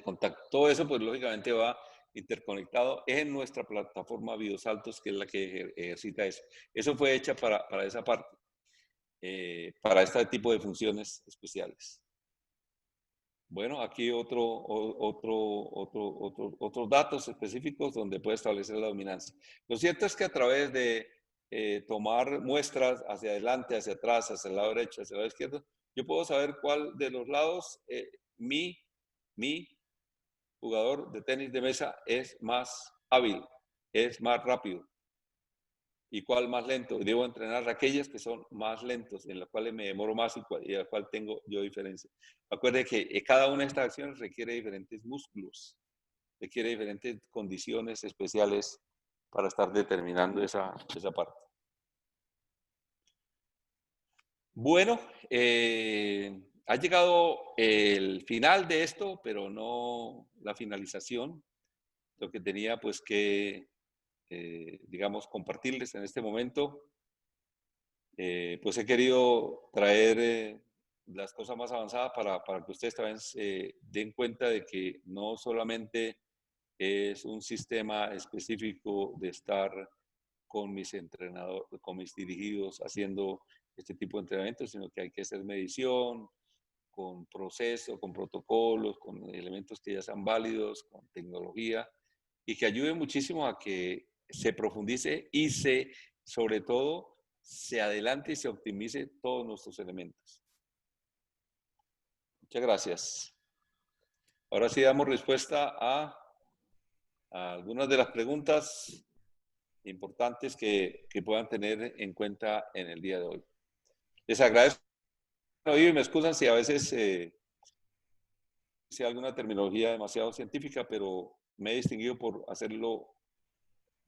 S1: contacto. Todo eso, pues lógicamente va interconectado en nuestra plataforma Biosaltos, que es la que ejercita eso. Eso fue hecha para esa parte, para este tipo de funciones especiales. Bueno, aquí otros datos específicos donde puede establecer la dominancia. Lo cierto es que a través de tomar muestras hacia adelante, hacia atrás, hacia el lado derecho, hacia el lado izquierdo, yo puedo saber cuál de los lados mi jugador de tenis de mesa es más hábil, es más rápido y cuál más lento. Debo entrenar aquellas que son más lentos, en las cuales me demoro más y a las cuales tengo yo diferencia. Acuerde que cada una de estas acciones requiere diferentes músculos, requiere diferentes condiciones especiales para estar determinando esa parte. Bueno, ha llegado el final de esto, pero no la finalización. Lo que tenía pues que, digamos, compartirles en este momento. Pues he querido traer las cosas más avanzadas para que ustedes también se den cuenta de que no solamente es un sistema específico de estar con mis entrenadores, con mis dirigidos haciendo este tipo de entrenamientos, sino que hay que hacer medición, con procesos, con protocolos, con elementos que ya sean válidos, con tecnología, y que ayude muchísimo a que se profundice y sobre todo, se adelante y se optimice todos nuestros elementos. Muchas gracias. Ahora sí damos respuesta a algunas de las preguntas importantes que puedan tener en cuenta en el día de hoy. Les agradezco y me excusan si a veces sea alguna terminología demasiado científica, pero me he distinguido por hacerlo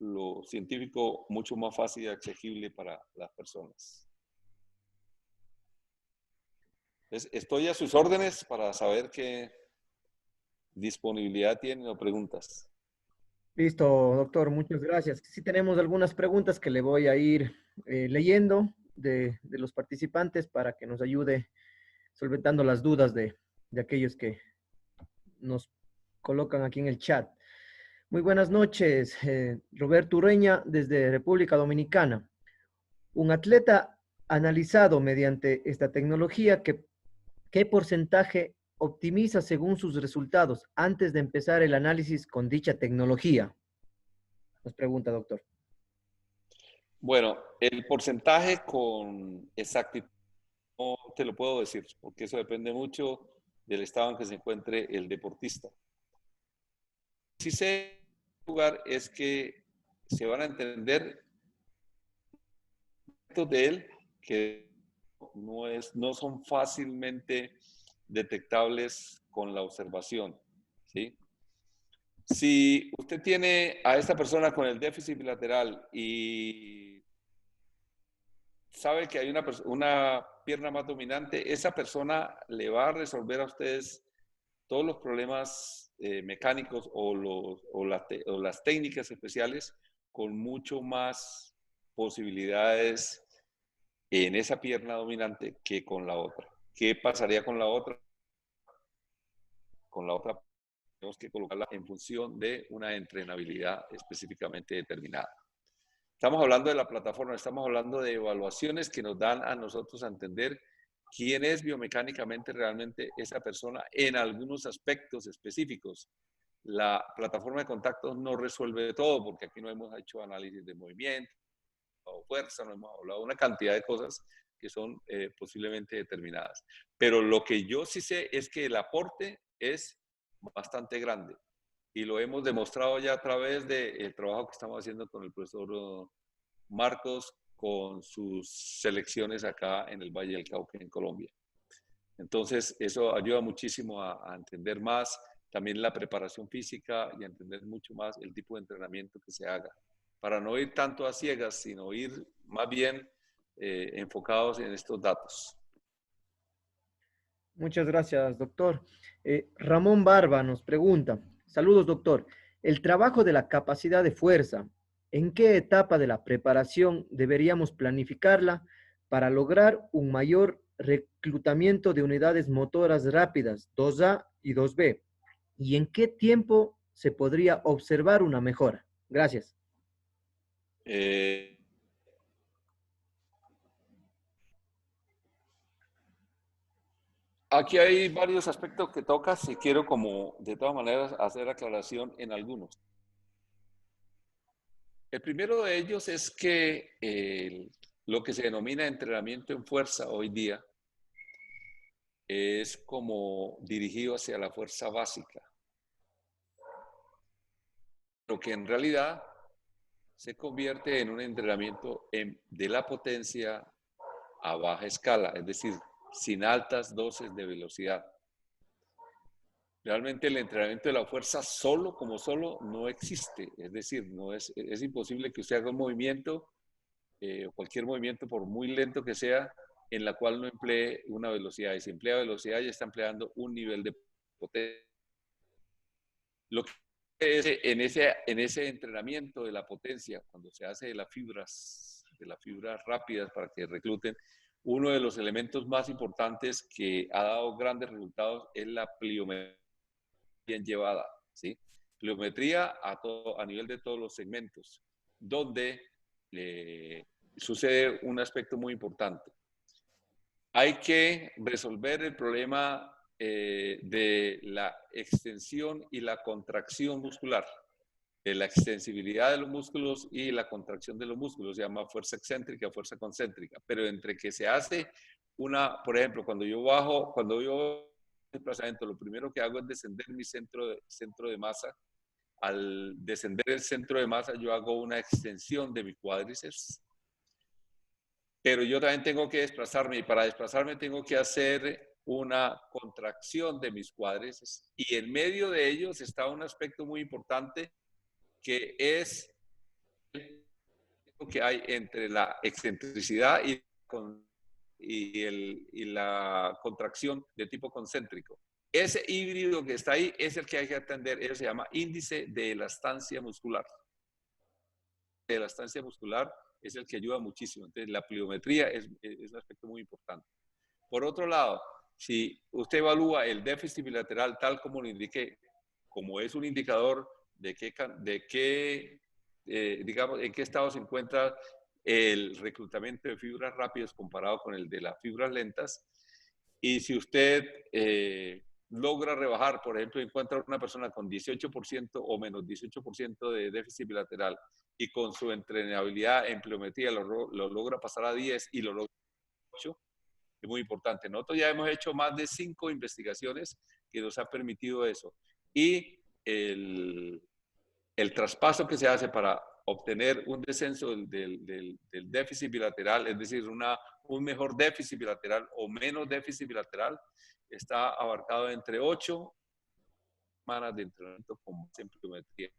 S1: lo científico mucho más fácil y accesible para las personas. Entonces, estoy a sus órdenes para saber qué disponibilidad tienen o preguntas.
S4: Listo, doctor, muchas gracias. Sí tenemos algunas preguntas que le voy a ir leyendo de los participantes para que nos ayude solventando las dudas de aquellos que nos colocan aquí en el chat. Muy buenas noches, Roberto Ureña desde República Dominicana. Un atleta analizado mediante esta tecnología, ¿qué porcentaje optimiza según sus resultados antes de empezar el análisis con dicha tecnología? Nos pregunta, doctor.
S1: Bueno, el porcentaje con exactitud no te lo puedo decir, porque eso depende mucho del estado en que se encuentre el deportista. Sí sé lugar es que se van a entender de él que no son fácilmente detectables con la observación, ¿sí? Si usted tiene a esta persona con el déficit bilateral y sabe que hay una pierna más dominante, esa persona le va a resolver a ustedes todos los problemas mecánicos o las técnicas especiales con mucho más posibilidades en esa pierna dominante que con la otra. ¿Qué pasaría con la otra? Con la otra tenemos que colocarla en función de una entrenabilidad específicamente determinada. Estamos hablando de la plataforma, estamos hablando de evaluaciones que nos dan a nosotros a entender quién es biomecánicamente realmente esa persona en algunos aspectos específicos. La plataforma de contactos no resuelve todo, porque aquí no hemos hecho análisis de movimiento o fuerza, no hemos hablado de una cantidad de cosas que son posiblemente determinadas. Pero lo que yo sí sé es que el aporte es bastante grande. Y lo hemos demostrado ya a través del trabajo que estamos haciendo con el profesor Marcos, con sus selecciones acá en el Valle del Cauca, en Colombia. Entonces, eso ayuda muchísimo a entender más también la preparación física y a entender mucho más el tipo de entrenamiento que se haga, para no ir tanto a ciegas, sino ir más bien enfocados en estos datos.
S4: Muchas gracias, doctor. Ramón Barba nos pregunta, saludos, doctor. El trabajo de la capacidad de fuerza, ¿en qué etapa de la preparación deberíamos planificarla para lograr un mayor reclutamiento de unidades motoras rápidas 2A y 2B? ¿Y en qué tiempo se podría observar una mejora? Gracias.
S1: Aquí hay varios aspectos que tocas y quiero como de todas maneras hacer aclaración en algunos. El primero de ellos es que lo que se denomina entrenamiento en fuerza hoy día es como dirigido hacia la fuerza básica, lo que en realidad se convierte en un entrenamiento de la potencia a baja escala, es decir, sin altas dosis de velocidad. Realmente el entrenamiento de la fuerza solo como solo no existe, es decir, es imposible que usted haga un movimiento, cualquier movimiento por muy lento que sea, en la cual no emplee una velocidad, y si emplea velocidad ya está empleando un nivel de potencia. Lo que es en ese entrenamiento de la potencia, cuando se hace de las fibras rápidas para que recluten, uno de los elementos más importantes que ha dado grandes resultados es la pliometría bien llevada, ¿sí? Pliometría a nivel de todos los segmentos, donde sucede un aspecto muy importante. Hay que resolver el problema de la extensión y la contracción muscular, de la extensibilidad de los músculos y la contracción de los músculos, se llama fuerza excéntrica, fuerza concéntrica, pero entre que se hace por ejemplo, cuando yo desplazamiento, lo primero que hago es descender mi centro de masa. Al descender el centro de masa, yo hago una extensión de mi cuádriceps, pero yo también tengo que desplazarme, y para desplazarme tengo que hacer una contracción de mis cuádriceps, y en medio de ellos está un aspecto muy importante que es lo que hay entre la excentricidad y la contracción de tipo concéntrico. Ese híbrido que está ahí es el que hay que atender. Eso se llama índice de elastancia muscular. De elastancia muscular es el que ayuda muchísimo. Entonces, la pliometría es un aspecto muy importante. Por otro lado, si usted evalúa el déficit bilateral tal como lo indiqué, como es un indicador digamos, en qué estado se encuentra el reclutamiento de fibras rápidas comparado con el de las fibras lentas. Y si usted logra rebajar, por ejemplo, encuentra una persona con 18% o menos 18% de déficit bilateral y con su entrenabilidad en pliometría lo logra pasar a 10 y lo logra 8, es muy importante. Nosotros ya hemos hecho más de 5 investigaciones que nos han permitido eso. Y el traspaso que se hace para obtener un descenso del déficit bilateral, es decir, un mejor déficit bilateral o menos déficit bilateral, está abarcado entre 8 semanas de entrenamiento con pliometría.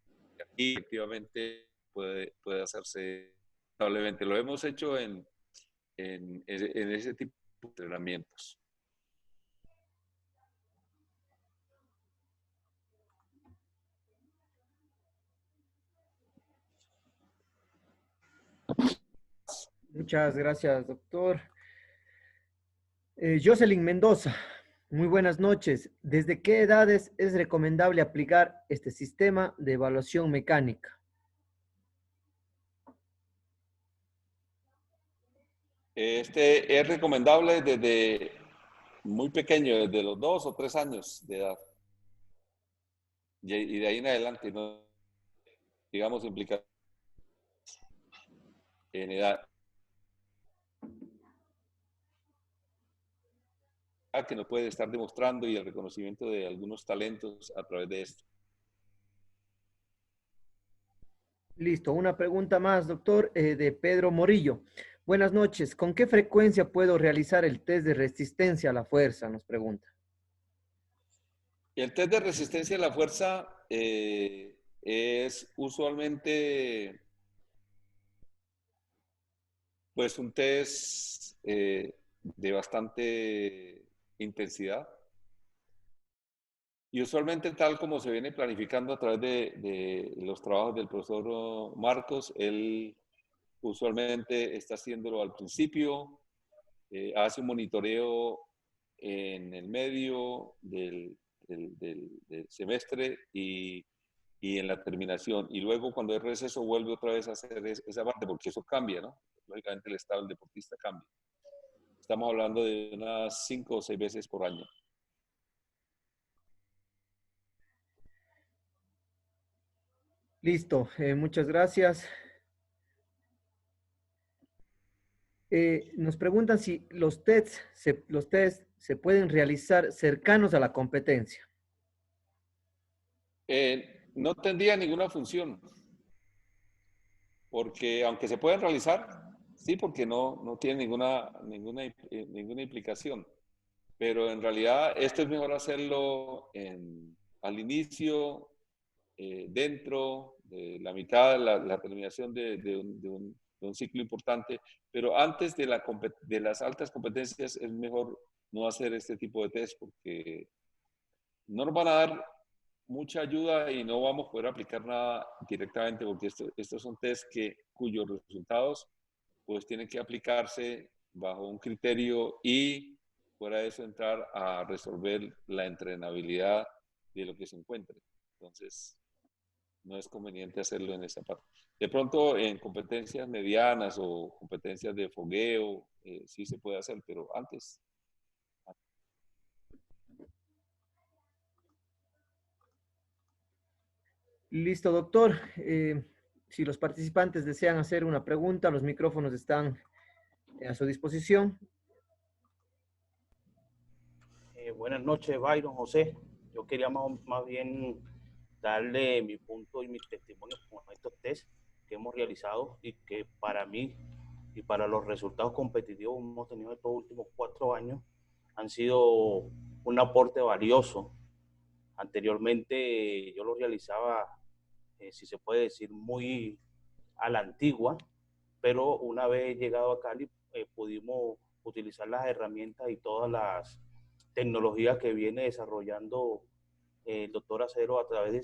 S1: Y efectivamente puede hacerse notablemente. Lo hemos hecho en ese tipo de entrenamientos.
S4: Muchas gracias, doctor. Jocelyn Mendoza, muy buenas noches. ¿Desde qué edades es recomendable aplicar este sistema de evaluación mecánica?
S1: Este es recomendable desde muy pequeño, desde los 2 o 3 años de edad. Y de ahí en adelante, no, digamos, implica en edad que nos puede estar demostrando y el reconocimiento de algunos talentos a través de esto.
S4: Listo, una pregunta más, doctor, de Pedro Morillo. Buenas noches. ¿Con qué frecuencia puedo realizar el test de resistencia a la fuerza? Nos pregunta.
S1: El test de resistencia a la fuerza es usualmente pues un test de bastante intensidad y usualmente tal como se viene planificando a través de los trabajos del profesor Marcos, él usualmente está haciéndolo al principio, hace un monitoreo en el medio del semestre y en la terminación. Y luego cuando es receso vuelve otra vez a hacer esa parte, porque eso cambia, ¿no? Lógicamente el estado del deportista cambia. Estamos hablando de unas 5 o 6 veces por año.
S4: Listo, muchas gracias. Nos preguntan si los tests se pueden realizar cercanos a la competencia.
S1: No tendría ninguna función, porque aunque se pueden realizar, sí, porque no tiene ninguna implicación. Pero en realidad esto es mejor hacerlo al inicio, dentro de la mitad, la terminación de un ciclo importante, pero antes de las altas competencias es mejor no hacer este tipo de test porque no nos van a dar mucha ayuda y no vamos a poder aplicar nada directamente porque estos son test cuyos resultados pues tienen que aplicarse bajo un criterio y fuera de eso entrar a resolver la entrenabilidad de lo que se encuentre. Entonces, no es conveniente hacerlo en esa parte. De pronto, en competencias medianas o competencias de fogueo, sí se puede hacer, pero antes.
S4: Listo, doctor. Si los participantes desean hacer una pregunta, los micrófonos están a su disposición.
S2: Buenas noches, Byron, José. Yo quería más bien darle mi punto y mi testimonio con estos test que hemos realizado y que para mí y para los resultados competitivos que hemos tenido estos últimos 4 años han sido un aporte valioso. Anteriormente yo lo realizaba, si se puede decir, muy a la antigua, pero una vez llegado a Cali pudimos utilizar las herramientas y todas las tecnologías que viene desarrollando el doctor Acero a través de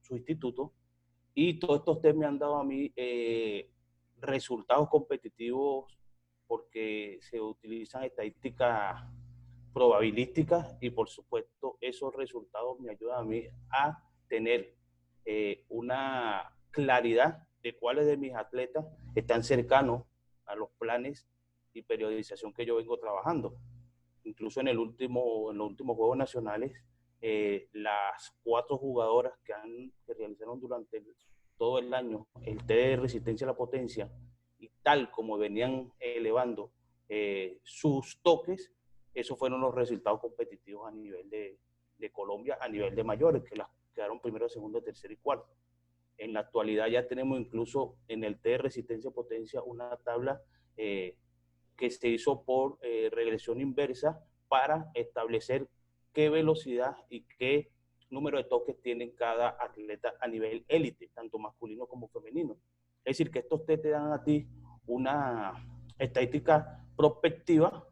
S2: su instituto, y todos estos test me han dado a mí resultados competitivos porque se utilizan estadísticas probabilísticas y por supuesto esos resultados me ayudan a mí a tener una claridad de cuáles de mis atletas están cercanos a los planes y periodización que yo vengo trabajando. Incluso en los últimos Juegos Nacionales, las 4 jugadoras que realizaron durante todo el año el test de resistencia a la potencia y tal como venían elevando sus toques, esos fueron los resultados competitivos a nivel de Colombia, a nivel de mayores, que las quedaron primero, segundo, tercero y cuarto. En la actualidad ya tenemos incluso en el test de resistencia a potencia una tabla que se hizo por regresión inversa para establecer qué velocidad y qué número de toques tienen cada atleta a nivel élite, tanto masculino como femenino. Es decir, que estos test te dan a ti una estadística prospectiva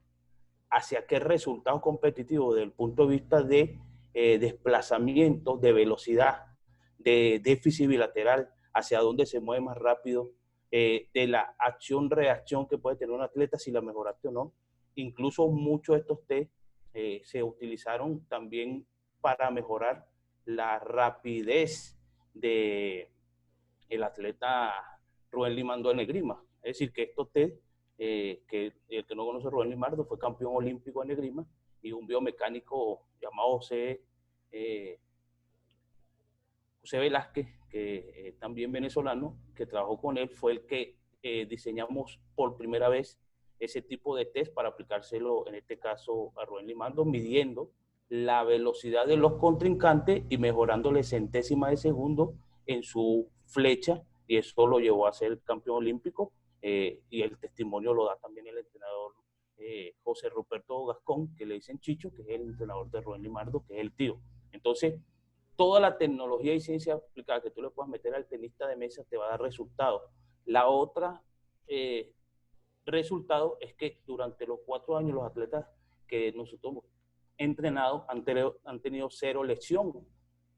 S2: hacia qué resultados competitivos desde el punto de vista de desplazamiento, de velocidad, de déficit bilateral, hacia dónde se mueve más rápido de la acción-reacción que puede tener un atleta, si la mejoraste o no. Incluso muchos de estos test se utilizaron también para mejorar la rapidez de el atleta Rubén Limardo en esgrima. Es decir, que estos test, que el que no conoce a Rubén Limardo fue campeón olímpico en esgrima, y un biomecánico llamado José Velázquez, que también venezolano, que trabajó con él, fue el que diseñamos por primera vez ese tipo de test para aplicárselo, en este caso, a Rubén Limardo, midiendo la velocidad de los contrincantes y mejorándole centésima de segundo en su flecha, y eso lo llevó a ser campeón olímpico, y el testimonio lo da también el entrenador José Ruperto Gascón, que le dicen Chicho, que es el entrenador de Rubén Limardo, que es el tío. Entonces, toda la tecnología y ciencia aplicada que tú le puedas meter al tenista de mesa te va a dar resultados. La otra resultado es que durante los 4 años los atletas que nosotros hemos entrenado han tenido 0 lesión,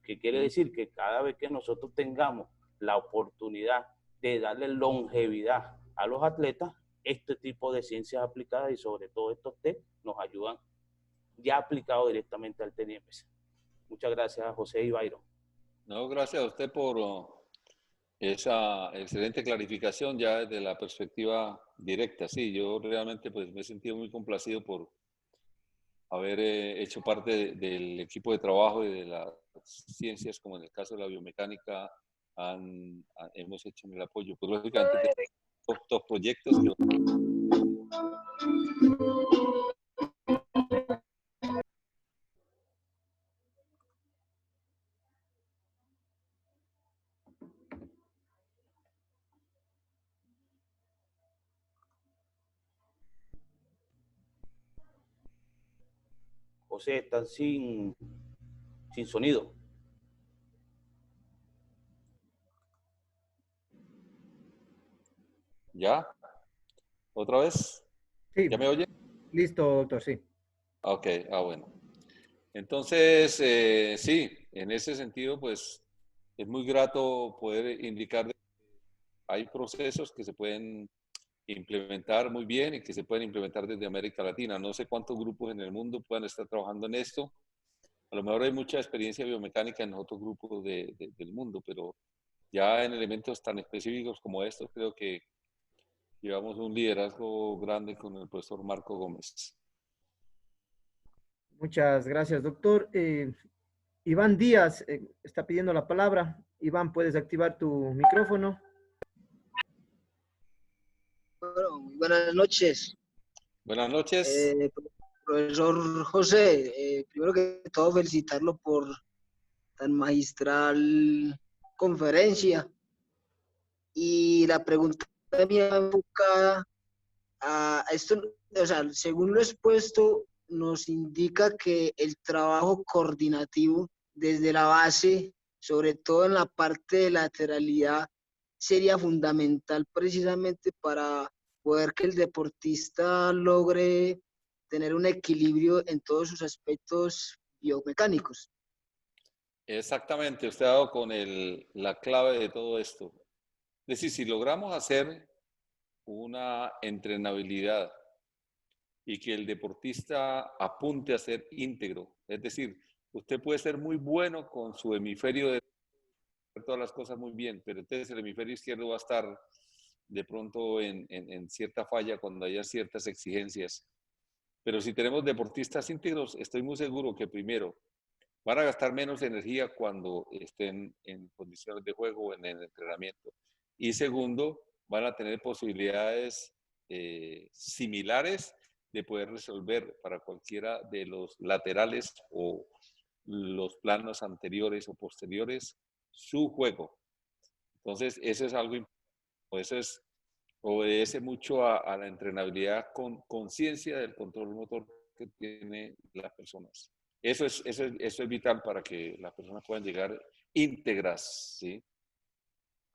S2: que quiere decir que cada vez que nosotros tengamos la oportunidad de darle longevidad a los atletas, este tipo de ciencias aplicadas y sobre todo estos test nos ayudan ya aplicado directamente al tenis de mesa. Muchas gracias, José y Byron.
S1: No, gracias a usted por esa excelente clarificación ya desde la perspectiva directa. Sí, yo realmente pues me he sentido muy complacido por haber hecho parte del equipo de trabajo y de las ciencias, como en el caso de la biomecánica, hemos hecho el apoyo. Pues lógicamente estos proyectos que...
S2: José, están sin sonido.
S1: ¿Ya? ¿Otra vez?
S4: Sí.
S1: ¿Ya me oye?
S4: Listo, doctor, sí.
S1: Ok, bueno. Entonces, sí, en ese sentido, pues es muy grato poder indicar que hay procesos que se pueden implementar muy bien y que se pueden implementar desde América Latina. No sé cuántos grupos en el mundo puedan estar trabajando en esto. A lo mejor hay mucha experiencia biomecánica en otros grupos del mundo, pero ya en elementos tan específicos como estos, creo que llevamos un liderazgo grande con el profesor Marco Gómez.
S4: Muchas gracias, doctor. Iván Díaz está pidiendo la palabra. Iván, ¿puedes activar tu micrófono?
S5: Bueno, muy buenas noches.
S1: Buenas noches.
S5: Profesor José, primero que todo felicitarlo por tan magistral conferencia. Y la pregunta mía enfocada a esto, o sea, según lo expuesto, nos indica que el trabajo coordinativo desde la base, sobre todo en la parte de lateralidad, sería fundamental precisamente para poder que el deportista logre tener un equilibrio en todos sus aspectos biomecánicos.
S1: Exactamente, usted ha dado con la clave de todo esto. Es decir, si logramos hacer una entrenabilidad y que el deportista apunte a ser íntegro, es decir, usted puede ser muy bueno con su hemisferio derecho, todas las cosas muy bien, pero entonces el hemisferio izquierdo va a estar de pronto en cierta falla cuando haya ciertas exigencias. Pero si tenemos deportistas íntegros, estoy muy seguro que primero van a gastar menos energía cuando estén en condiciones de juego o en el entrenamiento. Y segundo, van a tener posibilidades similares de poder resolver para cualquiera de los laterales o los planos anteriores o posteriores su juego. Entonces, eso es algo importante. Eso es, obedece mucho a la entrenabilidad con conciencia del control motor que tienen las personas. Eso es vital para que las personas puedan llegar íntegras, ¿sí?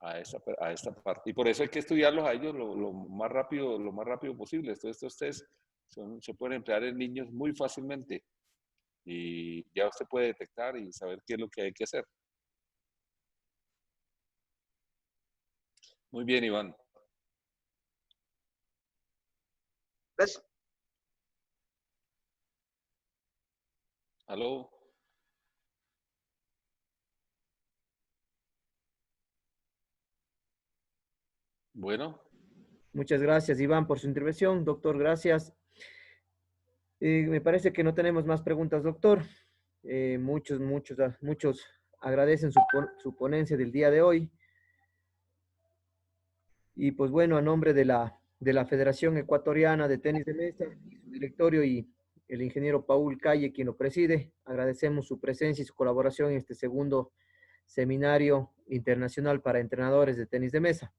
S1: a esta parte. Y por eso hay que estudiarlos a ellos lo más rápido posible. Estos test se pueden emplear en niños muy fácilmente y ya usted puede detectar y saber qué es lo que hay que hacer. Muy bien, Iván.
S5: Gracias.
S1: ¿Aló? Bueno.
S4: Muchas gracias, Iván, por su intervención. Doctor, gracias. Me parece que no tenemos más preguntas, doctor. Muchos agradecen su ponencia del día de hoy. Y pues bueno, a nombre de la Federación Ecuatoriana de Tenis de Mesa, su directorio y el ingeniero Paul Calle, quien lo preside, agradecemos su presencia y su colaboración en este segundo seminario internacional para entrenadores de tenis de mesa.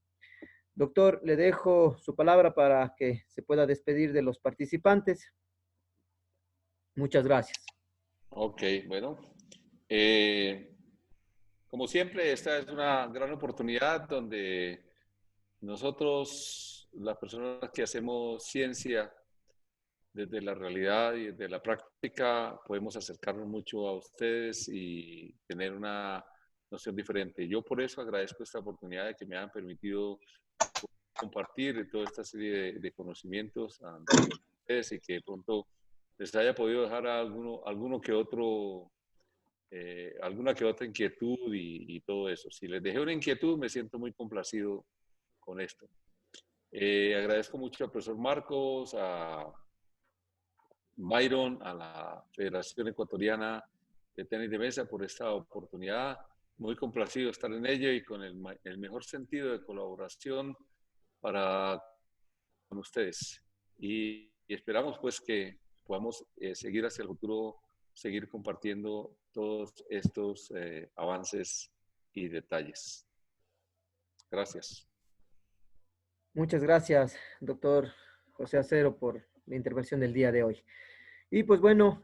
S4: Doctor, le dejo su palabra para que se pueda despedir de los participantes. Muchas gracias.
S1: Ok, bueno. Como siempre, esta es una gran oportunidad donde nosotros, las personas que hacemos ciencia desde la realidad y desde la práctica, podemos acercarnos mucho a ustedes y tener una noción diferente. Yo por eso agradezco esta oportunidad de que me han permitido compartir toda esta serie de conocimientos a ustedes y que de pronto les haya podido dejar a alguna que otra inquietud y todo eso. Si les dejé una inquietud, me siento muy complacido con esto. Agradezco mucho al profesor Marcos, a Byron, a la Federación Ecuatoriana de Tenis de Mesa por esta oportunidad. Muy complacido de estar en ello y con el mejor sentido de colaboración para con ustedes. Y esperamos pues que podamos seguir hacia el futuro, seguir compartiendo todos estos avances y detalles. Gracias.
S4: Muchas gracias, doctor José Acero, por la intervención del día de hoy. Y pues bueno,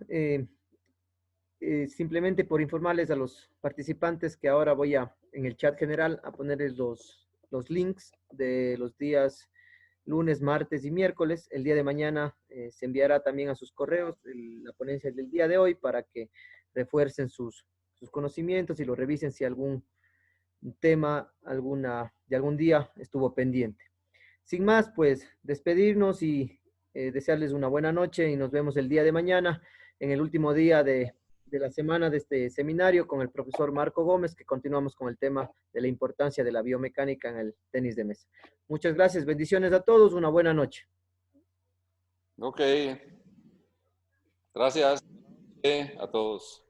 S4: simplemente por informarles a los participantes que ahora voy en el chat general, a ponerles los links de los días lunes, martes y miércoles. El día de mañana se enviará también a sus correos la ponencia del día de hoy para que refuercen sus conocimientos y lo revisen si algún tema de algún día estuvo pendiente. Sin más, pues despedirnos y desearles una buena noche y nos vemos el día de mañana en el último día de la semana de este seminario con el profesor Marco Gómez, que continuamos con el tema de la importancia de la biomecánica en el tenis de mesa. Muchas gracias, bendiciones a todos, una buena noche.
S1: Ok, gracias a todos.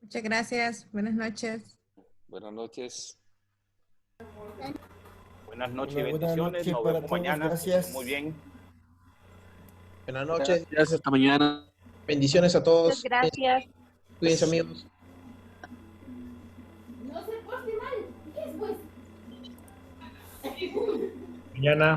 S6: Muchas gracias, buenas noches.
S1: Buenas noches.
S2: Buenas noches y
S7: Buenas
S2: bendiciones.
S7: noches
S2: Nos
S7: para
S2: vemos
S7: todos,
S2: mañana.
S7: gracias.
S2: Muy bien.
S7: Buenas noches.
S8: Gracias, hasta mañana.
S7: Bendiciones a todos.
S3: Muchas gracias.
S7: Cuídense, amigos.
S9: No se porte mal. ¿Qué es pues?
S10: Mañana.